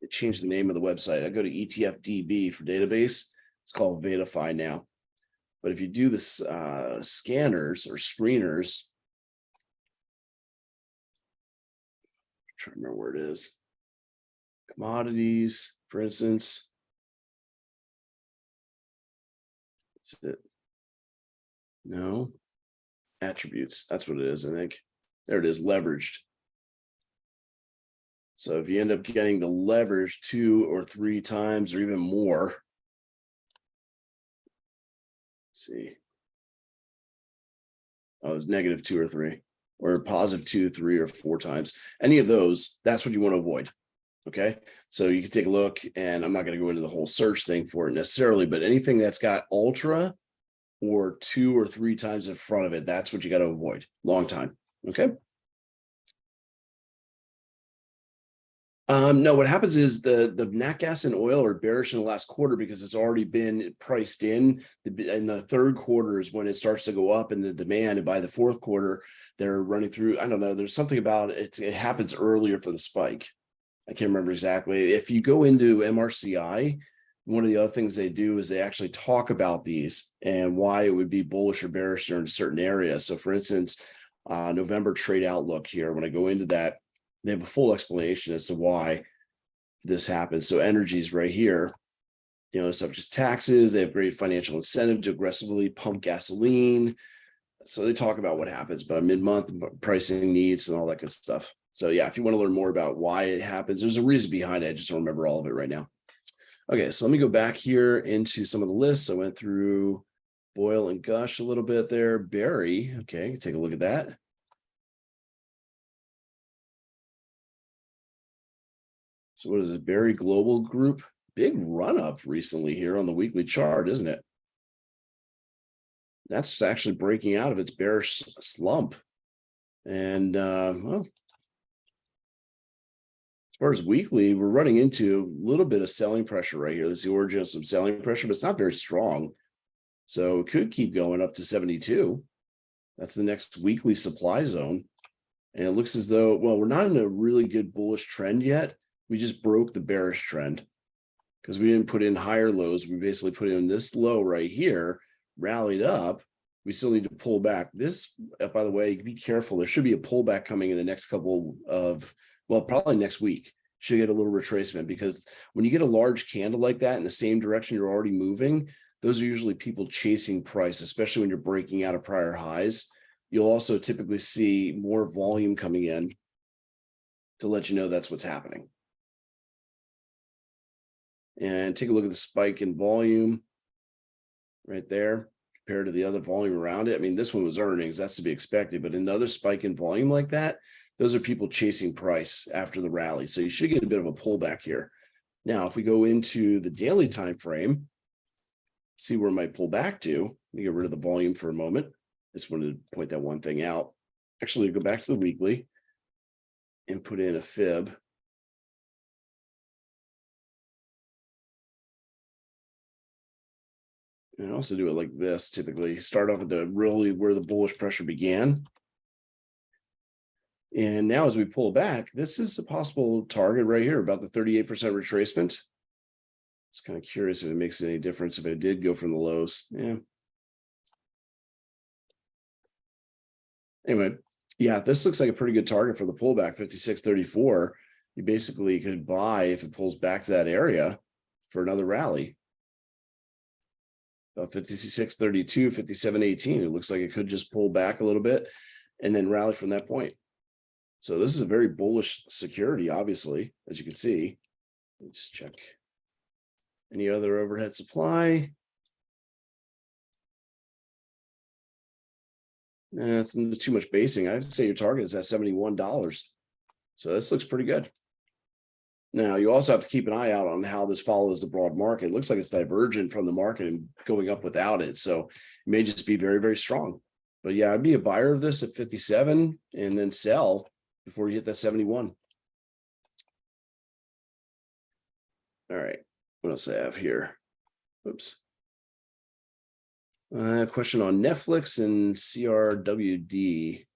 It changed the name of the website. I go to ETFDB for database. It's called Vetify now. But if you do this scanners or screeners, I'm trying to remember where it is. Commodities, for instance. Is it? No. Attributes. That's what it is, I think. There it is, leveraged. So if you end up getting the leverage 2 or 3 times or even more, let's see. Oh, it's negative 2 or 3, or positive 2, 3, or 4 times. Any of those, that's what you want to avoid. Okay, so you can take a look, and I'm not going to go into the whole search thing for it necessarily, but anything that's got ultra or 2 or 3 times in front of it, that's what you got to avoid. Long time. Okay. No, what happens is the nat gas and oil are bearish in the last quarter because it's already been priced in. The third quarter is when it starts to go up in the demand, and by the fourth quarter, they're running through. I don't know. There's something about it. It happens earlier for the spike. I can't remember exactly. If you go into MRCI, one of the other things they do is they actually talk about these and why it would be bullish or bearish during a certain area. So, for instance, November trade outlook here. When I go into that, they have a full explanation as to why this happens. So energy is right here, subject to taxes. They have great financial incentive to aggressively pump gasoline. So they talk about what happens, but mid-month pricing needs and all that good stuff. So yeah, if you want to learn more about why it happens, there's a reason behind it. I just don't remember all of it right now. Okay, so let me go back here into some of the lists. I went through Boyle and Gush a little bit there. Barry, okay, take a look at that. So what is it? Barry Global Group, big run up recently here on the weekly chart, isn't it? That's actually breaking out of its bearish slump. And well, as far as weekly, we're running into a little bit of selling pressure right here. There's the origin of some selling pressure, but it's not very strong. So it could keep going up to 72. That's the next weekly supply zone. And it looks as though, well, we're not in a really good bullish trend yet. We just broke the bearish trend because we didn't put in higher lows. We basically put in this low right here, rallied up. We still need to pull back. This, by the way, be careful. There should be a pullback coming in the next couple of, well, probably next week. Should get a little retracement, because when you get a large candle like that in the same direction you're already moving, those are usually people chasing price, especially when you're breaking out of prior highs. You'll also typically see more volume coming in to let you know that's what's happening. And take a look at the spike in volume right there compared to the other volume around it. I mean, this one was earnings, that's to be expected, but another spike in volume like that, those are people chasing price after the rally. So you should get a bit of a pullback here. Now, if we go into the daily time frame, see where it might pull back to. Let me get rid of the volume for a moment. I just wanted to point that one thing out. Actually, go back to the weekly and put in a fib. And also do it like this. Typically start off at the really where the bullish pressure began. And now as we pull back, this is a possible target right here, about the 38% retracement. Just kind of curious if it makes any difference if it did go from the lows. Yeah. Anyway, yeah, this looks like a pretty good target for the pullback, 56.34. You basically could buy if it pulls back to that area for another rally. About 56.32, 57.18. It looks like it could just pull back a little bit and then rally from that point. So this is a very bullish security, obviously, as you can see. Let me just check any other overhead supply. That's too much basing. I'd say your target is at $71. So this looks pretty good. Now, you also have to keep an eye out on how this follows the broad market. It looks like it's divergent from the market and going up without it. So it may just be very, very strong. But yeah, I'd be a buyer of this at 57 and then sell before you hit that 71. All right. What else I have here? Oops. Question on Netflix and CRWD.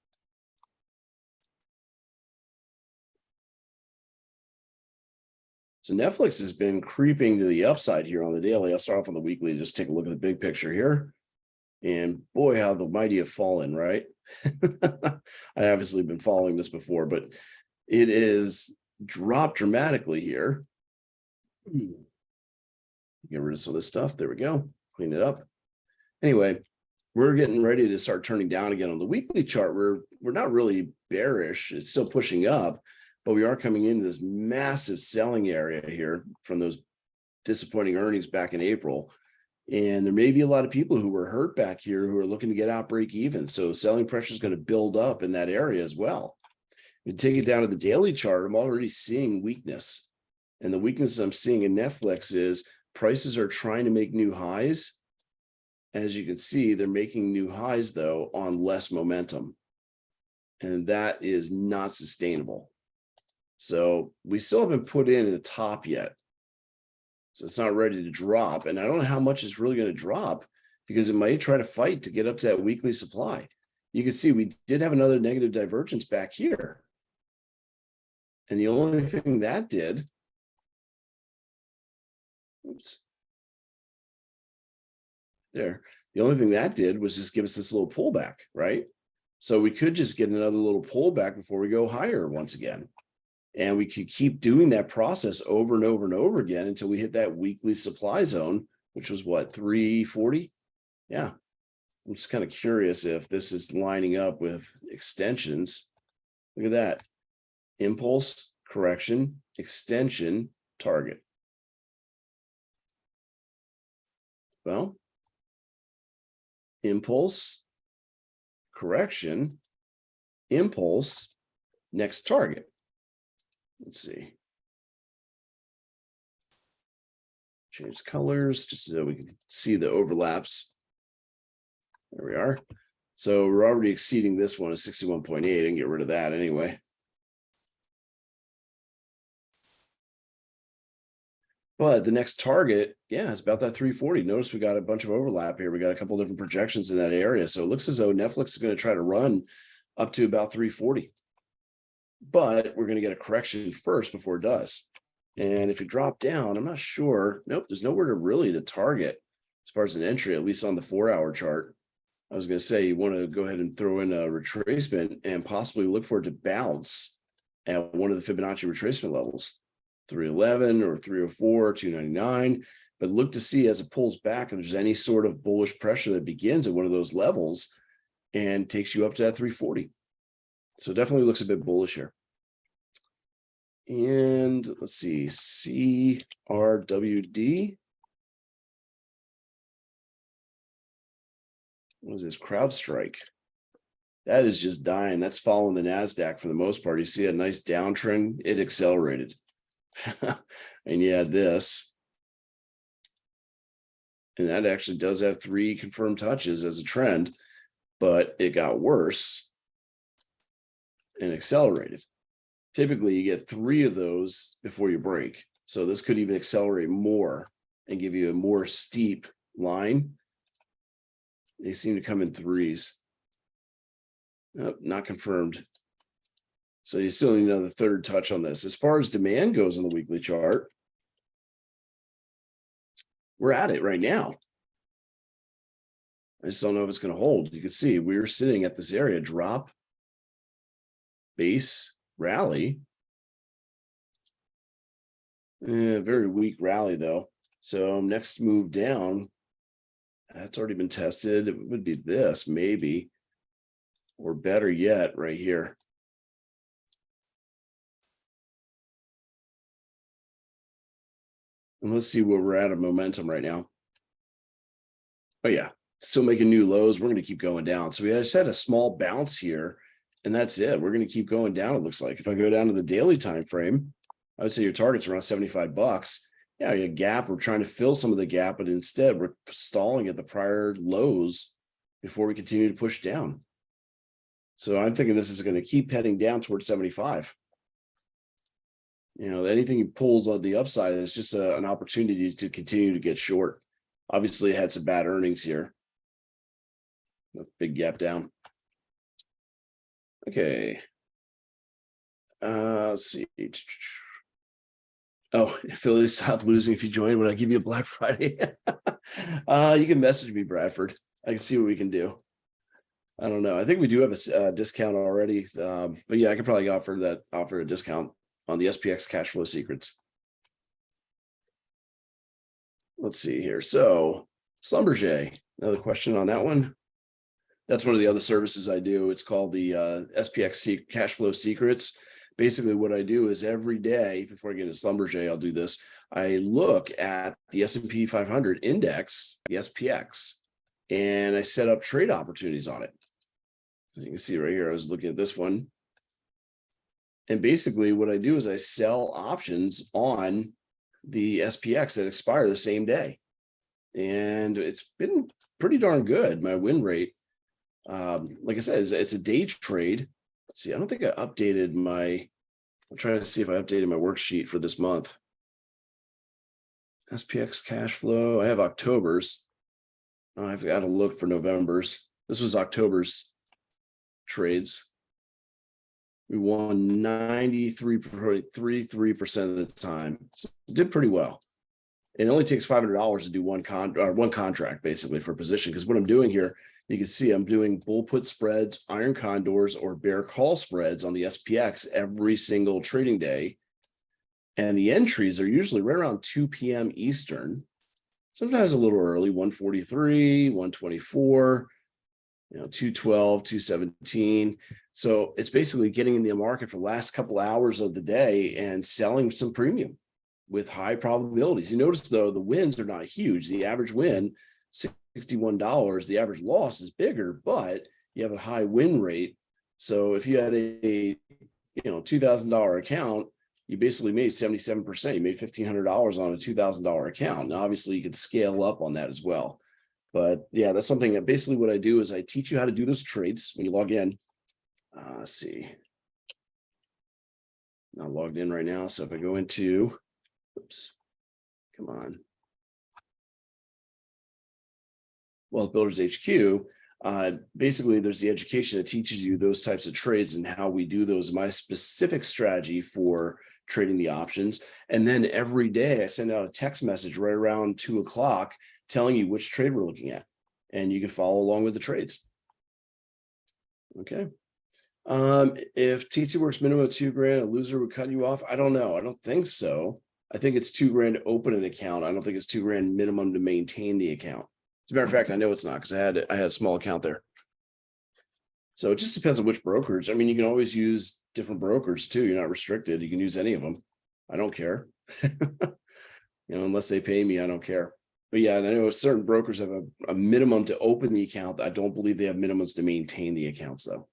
So Netflix has been creeping to the upside here on the daily. I'll start off on the weekly, just take a look at the big picture here. And boy, how the mighty have fallen, right? I obviously been following this before, but it is dropped dramatically here. Get rid of some of this stuff. There we go. Clean it up. Anyway, we're getting ready to start turning down again on the weekly chart. We're not really bearish. It's still pushing up, but we are coming into this massive selling area here from those disappointing earnings back in April. And there may be a lot of people who were hurt back here who are looking to get out break even. So selling pressure is going to build up in that area as well. You take it down to the daily chart, I'm already seeing weakness. And the weakness I'm seeing in Netflix is prices are trying to make new highs. As you can see, they're making new highs, though, on less momentum. And that is not sustainable. So we still haven't put in a top yet. So it's not ready to drop. And I don't know how much it's really going to drop because it might try to fight to get up to that weekly supply. You can see we did have another negative divergence back here. And the only thing that did, oops, there, the only thing that did was just give us this little pullback, right? So we could just get another little pullback before we go higher once again. And we could keep doing that process over and over and over again until we hit that weekly supply zone, which was what, 340? Yeah. I'm just kind of curious if this is lining up with extensions. Look at that. Impulse, correction, extension, target. Well, impulse, correction, impulse, next target. Let's see. Change colors just so we can see the overlaps. There we are. So we're already exceeding this one at 61.8 and get rid of that anyway. But the next target, yeah, it's about that 340. Notice we got a bunch of overlap here. We got a couple different projections in that area. So it looks as though Netflix is going to try to run up to about 340. But we're going to get a correction first before it does. And if you drop down, I'm not sure. Nope, there's nowhere to really to target as far as an entry, at least on the 4-hour chart. I was going to say you want to go ahead and throw in a retracement and possibly look for it to bounce at one of the Fibonacci retracement levels, 311 or 304, or 299. But look to see as it pulls back if there's any sort of bullish pressure that begins at one of those levels and takes you up to that 340. So definitely looks a bit bullish here. And let's see, CRWD. What is this? CrowdStrike. That is just dying. That's following the NASDAQ for the most part. You see a nice downtrend. It accelerated. And you had this. And that actually does have 3 confirmed touches as a trend, but it got worse and accelerated. Typically, you get 3 of those before you break. So this could even accelerate more and give you a more steep line. They seem to come in 3s. Nope, not confirmed. So you still need another 3rd touch on this. As far as demand goes on the weekly chart, we're at it right now. I just don't know if it's going to hold. You can see we're sitting at this area, drop, base, rally. Very weak rally though. So next move down, that's already been tested. It would be this maybe, or better yet, right here. And let's see where we're at of momentum right now. Oh yeah, still making new lows. We're going to keep going down. So we just had a small bounce here, and that's it. We're going to keep going down. It looks like if I go down to the daily time frame, I would say your target's around $75. Yeah, you gap. We're trying to fill some of the gap, but instead we're stalling at the prior lows before we continue to push down. So I'm thinking this is going to keep heading down towards 75. You know, anything he pulls on the upside is just an opportunity to continue to get short. Obviously, it had some bad earnings here. A big gap down. Okay. Let's see. Oh, Phillies stop losing if you join. Would I give you a Black Friday? You can message me, Bradford. I can see what we can do. I don't know. I think we do have a discount already. But yeah, I could probably offer a discount on the SPX cash flow secrets. Let's see here. So Schlumberger, another question on that one. That's one of the other services I do. It's called the SPX cash flow secrets. Basically what I do is every day before I get into Schlumberger, I'll do this. I look at the S&P 500 index, the SPX, and I set up trade opportunities on it. As you can see right here, I was looking at this one. And basically what I do is I sell options on the SPX that expire the same day. And it's been pretty darn good. My win rate, like I said, it's a day trade. Let's see, I don't think I updated I'm trying to see if I updated my worksheet for this month. SPX cash flow, I have October's. Oh, I've got to look for November's. This was October's trades. We won 93.33% of the time. So it did pretty well. It only takes $500 to do one contract basically for position. Because what I'm doing here, you can see I'm doing bull put spreads, iron condors, or bear call spreads on the SPX every single trading day. And the entries are usually right around 2 p.m. Eastern. Sometimes a little early, 143, 124, 212, 217. So it's basically getting in the market for the last couple hours of the day and selling some premium with high probabilities. You notice though, the wins are not huge. The average win, $61. The average loss is bigger, but you have a high win rate. So if you had a $2,000 account you basically made 77%. You made $1,500 on a $2,000 account. Now, obviously, you could scale up on that as well. But yeah, that's something that basically what I do is I teach you how to do those trades when you log in. Let's see. Not logged in right now. So if I go into, oops, come on. Wealth Builders HQ, basically there's the education that teaches you those types of trades and how we do those, my specific strategy for trading the options. And then every day I send out a text message right around 2 o'clock telling you which trade we're looking at, and you can follow along with the trades. Okay. If TC works minimum of $2,000, a loser would cut you off. I don't know. I don't think so. I think it's $2,000 to open an account. I don't think it's $2,000 minimum to maintain the account. As a matter of fact, I know it's not because I had a small account there. So it just depends on which brokerage. I mean, you can always use different brokers too. You're not restricted. You can use any of them. I don't care. Unless they pay me, I don't care. But yeah, I know certain brokers have a minimum to open the account. I don't believe they have minimums to maintain the accounts though.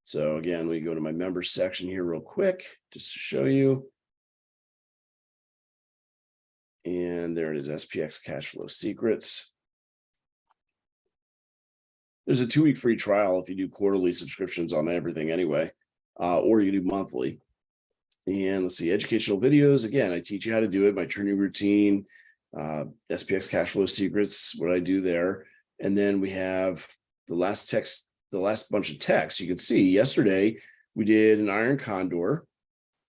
So again, we go to my members section here real quick, just to show you. And there it is, SPX Cash Flow Secrets. There's a 2-week free trial if you do quarterly subscriptions on everything anyway, or you do monthly. And let's see, educational videos. Again, I teach you how to do it, my training routine, SPX Cash Flow Secrets, what I do there. And then we have the last bunch of text. You can see yesterday we did an iron condor.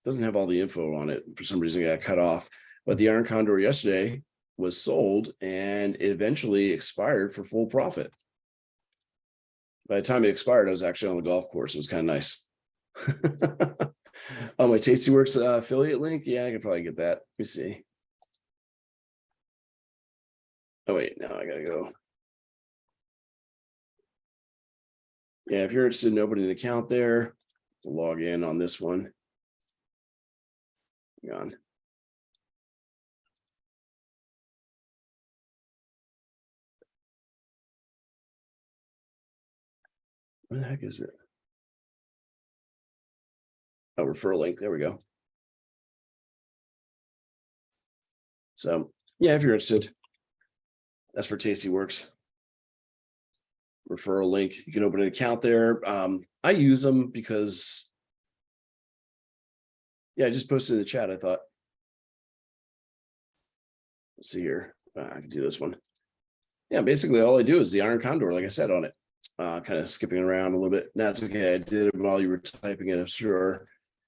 Doesn't have all the info on it. For some reason, it got cut off. But the iron condor yesterday was sold and it eventually expired for full profit. By the time it expired, I was actually on the golf course. It was kind of nice. Oh, my Tastyworks affiliate link. Yeah, I could probably get that. Let me see. Oh, wait, no, I got to go. Yeah, if you're interested in opening an account there, to log in on this one. Hang on. Where the heck is it? Oh, referral link. There we go. So yeah, if you're interested, that's for Tastyworks. Referral link. You can open an account there. I use them because, yeah, I just posted in the chat. I thought, let's see here. I can do this one. Yeah, basically all I do is the iron condor, like I said, on it. Kind of skipping around a little bit. That's okay. I did it while you were typing it, I'm sure.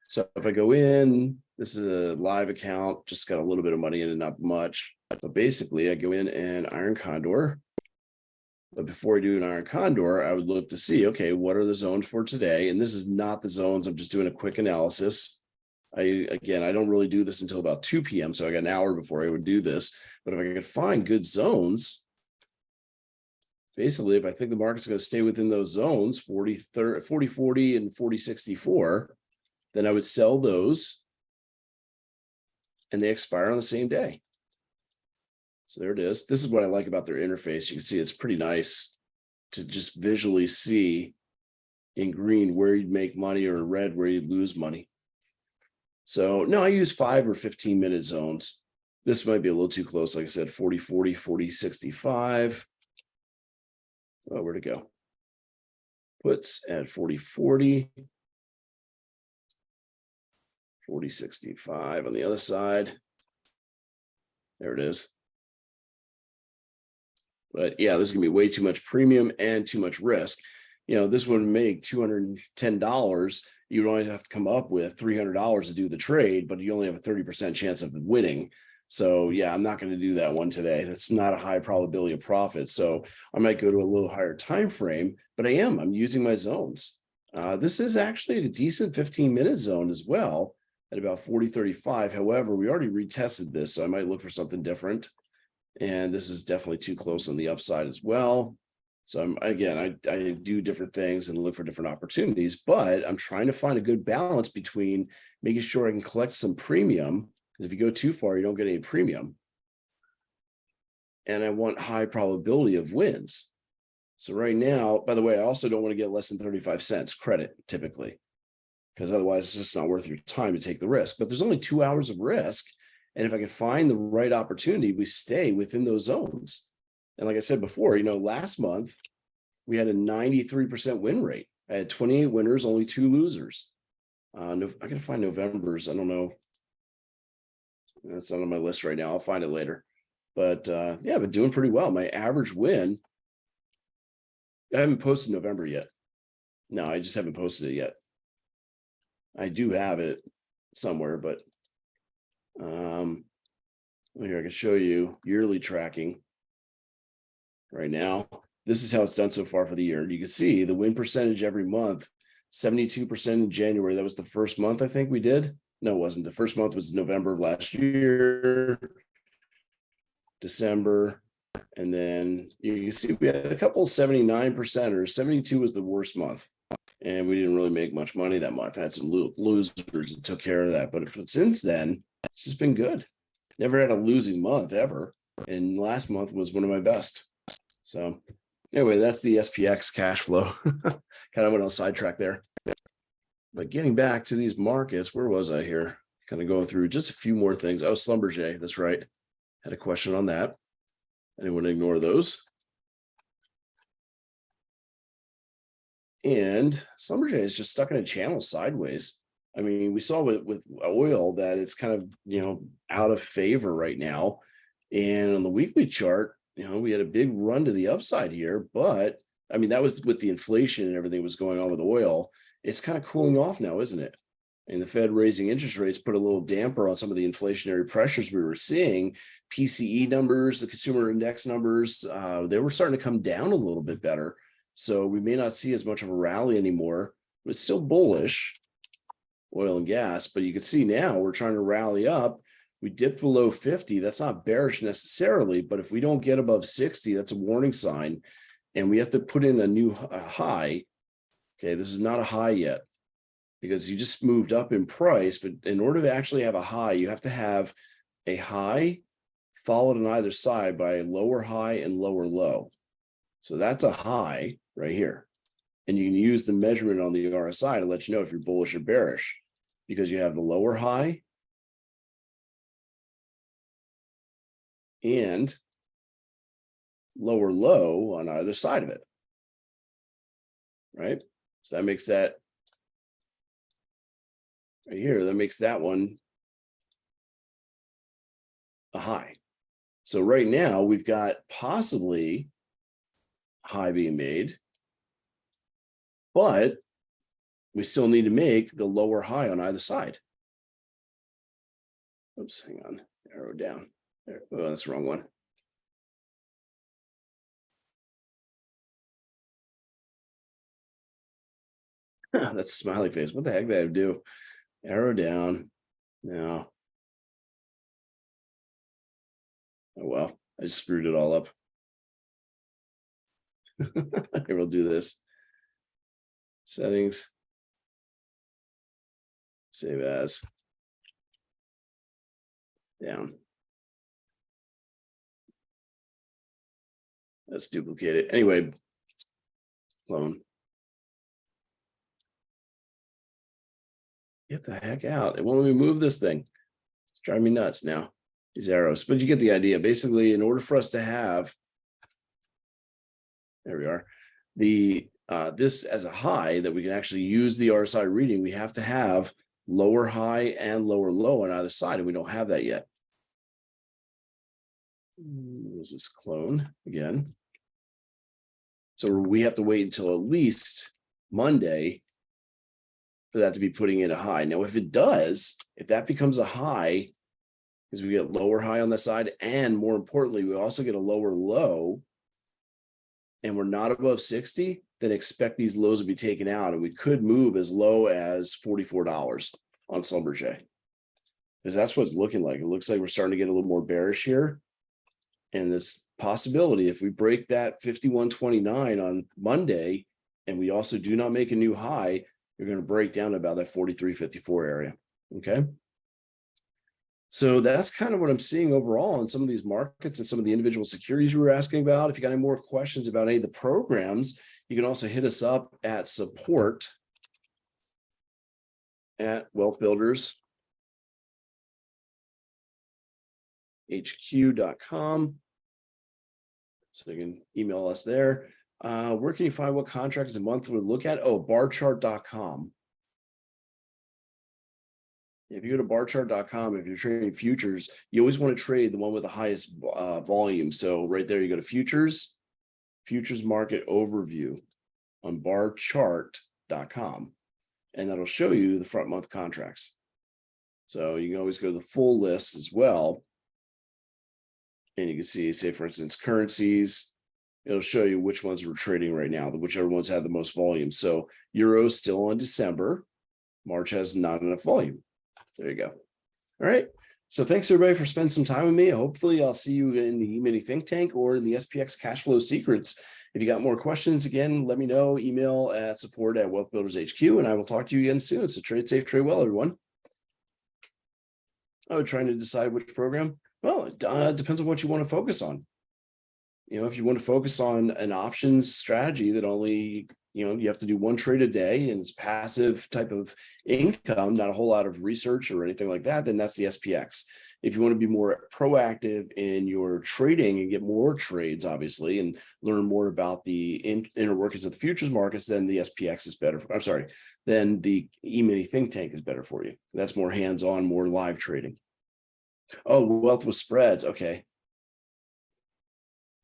So if I go in, this is a live account, just got a little bit of money in and not much. But basically I go in and iron condor. But before I do an iron condor, I would look to see, okay, what are the zones for today? And this is not the zones. I'm just doing a quick analysis. I don't really do this until about 2 p.m. So I got an hour before I would do this. But if I could find good zones, basically, if I think the market's going to stay within those zones, 40, 40, and 40, 64, then I would sell those and they expire on the same day. So there it is. This is what I like about their interface. You can see it's pretty nice to just visually see in green where you'd make money or red where you'd lose money. So no, I use 5 or 15 minute zones. This might be a little too close. Like I said, 40, 40, 40, 65. Oh, where'd it go? Puts at 40, 40. 40, 65 on the other side. There it is. But yeah, this is gonna be way too much premium and too much risk. This would make $210. You would only have to come up with $300 to do the trade, but you only have a 30% chance of winning. So yeah, I'm not going to do that one today. That's not a high probability of profit. So I might go to a little higher time frame, but I'm using my zones. This is actually a decent 15-minute zone as well at about 40.35. However, we already retested this, so I might look for something different. And this is definitely too close on the upside as well. So I do different things and look for different opportunities, but I'm trying to find a good balance between making sure I can collect some premium, because if you go too far, you don't get any premium. And I want high probability of wins. So right now, by the way, I also don't want to get less than 35 cents credit typically. because otherwise it's just not worth your time to take the risk. But there's only 2 hours of risk. And if I can find the right opportunity, we stay within those zones. And like I said before, last month we had a 93% win rate. I had 28 winners, only 2 losers. I gotta find November's. I don't know. That's not on my list right now. I'll find it later. But yeah, I've been doing pretty well. My average win, I haven't posted November yet. No, I just haven't posted it yet. I do have it somewhere, but here I can show you yearly tracking right now. This is how it's done so far for the year. You can see the win percentage every month, 72% in January. That was the first month I think we did. No, it wasn't. The first month was November of last year, December. And then you can see we had a couple 79%ers. 72 was the worst month. And we didn't really make much money that month. I had some losers that took care of that. But since then, it's just been good. Never had a losing month ever. And last month was one of my best. So anyway, that's the SPX cash flow. Kind of went on sidetrack there. But getting back to these markets, where was I here? Kind of going through just a few more things. Oh, Schlumberger, that's right. Had a question on that. Anyone ignore those? And Schlumberger is just stuck in a channel sideways. I mean, we saw with oil that it's kind of, out of favor right now. And on the weekly chart, we had a big run to the upside here, but I mean, that was with the inflation and everything was going on with oil. It's kind of cooling off now, isn't it? And the Fed raising interest rates put a little damper on some of the inflationary pressures we were seeing. PCE numbers, the consumer index numbers, they were starting to come down a little bit better. So we may not see as much of a rally anymore, but it's still bullish, oil and gas. But you can see now we're trying to rally up. We dipped below 50. That's not bearish necessarily, but if we don't get above 60, that's a warning sign. And we have to put in a new high. Okay, this is not a high yet because you just moved up in price. But in order to actually have a high, you have to have a high followed on either side by a lower high and lower low. So that's a high right here. And you can use the measurement on the RSI to let you know if you're bullish or bearish because you have the lower high and lower low on either side of it, right? So that makes that right here, that makes that one a high. So right now we've got possibly a high being made, but we still need to make the lower high on either side. Oops, hang on, arrow down. There. Oh, that's the wrong one. That's a smiley face. What the heck did I do? Arrow down. No. Oh, well, I just screwed it all up. Here, we'll do this. Settings. Save as. Down. Let's duplicate it. Anyway, clone. Get the heck out. It won't let me move this thing. It's driving me nuts now, these arrows. But you get the idea. Basically, in order for us to have, there we are, the this as a high that we can actually use the RSI reading, we have to have lower high and lower low on either side, and we don't have that yet. There's this clone again. So we have to wait until at least Monday for that to be putting in a high. Now, if it does, if that becomes a high, because we get lower high on the side, and more importantly, we also get a lower low, and we're not above 60, then expect these lows to be taken out, and we could move as low as $44 on Schlumberger, because that's what it's looking like. It looks like we're starting to get a little more bearish here. And this possibility, if we break that 51.29 on Monday, and we also do not make a new high, you're going to break down to about that 43.54 area. Okay. So that's kind of what I'm seeing overall in some of these markets and some of the individual securities you were asking about. If you got any more questions about any of the programs, you can also hit us up at support at wealthbuildershq.com. So you can email us there. Where can you find what contract is a month to look at? Oh, barchart.com. If you go to barchart.com, if you're trading futures, you always want to trade the one with the highest volume. So right there, you go to futures market overview on barchart.com, and that'll show you the front month contracts. So you can always go to the full list as well. And you can see, say, for instance, currencies. It'll show you which ones we're trading right now, whichever ones have the most volume. So Euro's still in December. March has not enough volume. There you go. All right. So thanks everybody for spending some time with me. Hopefully I'll see you in the E-mini think tank or in the SPX cash flow secrets. If you got more questions, again, let me know. Email at support@wealthbuildershq, and I will talk to you again soon. So trade safe, trade well, everyone. Oh, trying to decide which program? Well, it depends on what you want to focus on. You know, if you want to focus on an options strategy that only, you have to do one trade a day and it's passive type of income, not a whole lot of research or anything like that, then that's the SPX. If you want to be more proactive in your trading and get more trades, obviously, and learn more about the inner workings of the futures markets, then the SPX is better. Then the E-mini think tank is better for you. That's more hands-on, more live trading. Oh, wealth with spreads. Okay.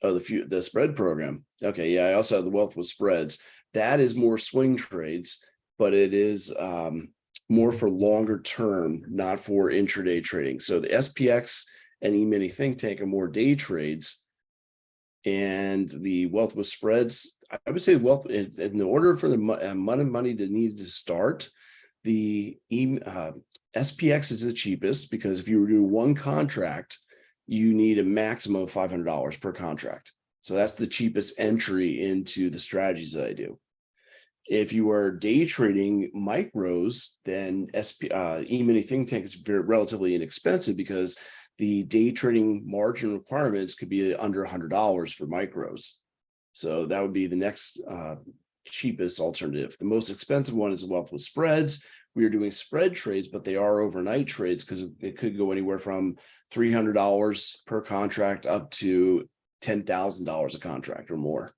Oh, the spread program. Okay, yeah, I also have the wealth with spreads. That is more swing trades, but it is more for longer term, not for intraday trading. So the SPX and E-mini think tank are more day trades, and the wealth with spreads, I would say wealth in the order for the money to need to start. The SPX is the cheapest because if you were to do one contract, you need a maximum of $500 per contract. So that's the cheapest entry into the strategies that I do. If you are day trading micros, then E-mini think tank is relatively inexpensive because the day trading margin requirements could be under $100 for micros. So that would be the next cheapest alternative. The most expensive one is wealth with spreads. We are doing spread trades, but they are overnight trades because it could go anywhere from $300 per contract up to $10,000 a contract or more.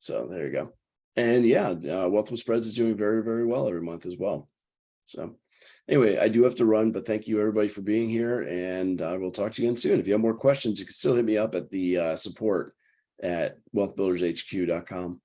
So there you go. And yeah, wealth with spreads is doing very, very well every month as well. So anyway, I do have to run, but thank you everybody for being here, and I will talk to you again soon. If you have more questions, you can still hit me up at the support@wealthbuildershq.com.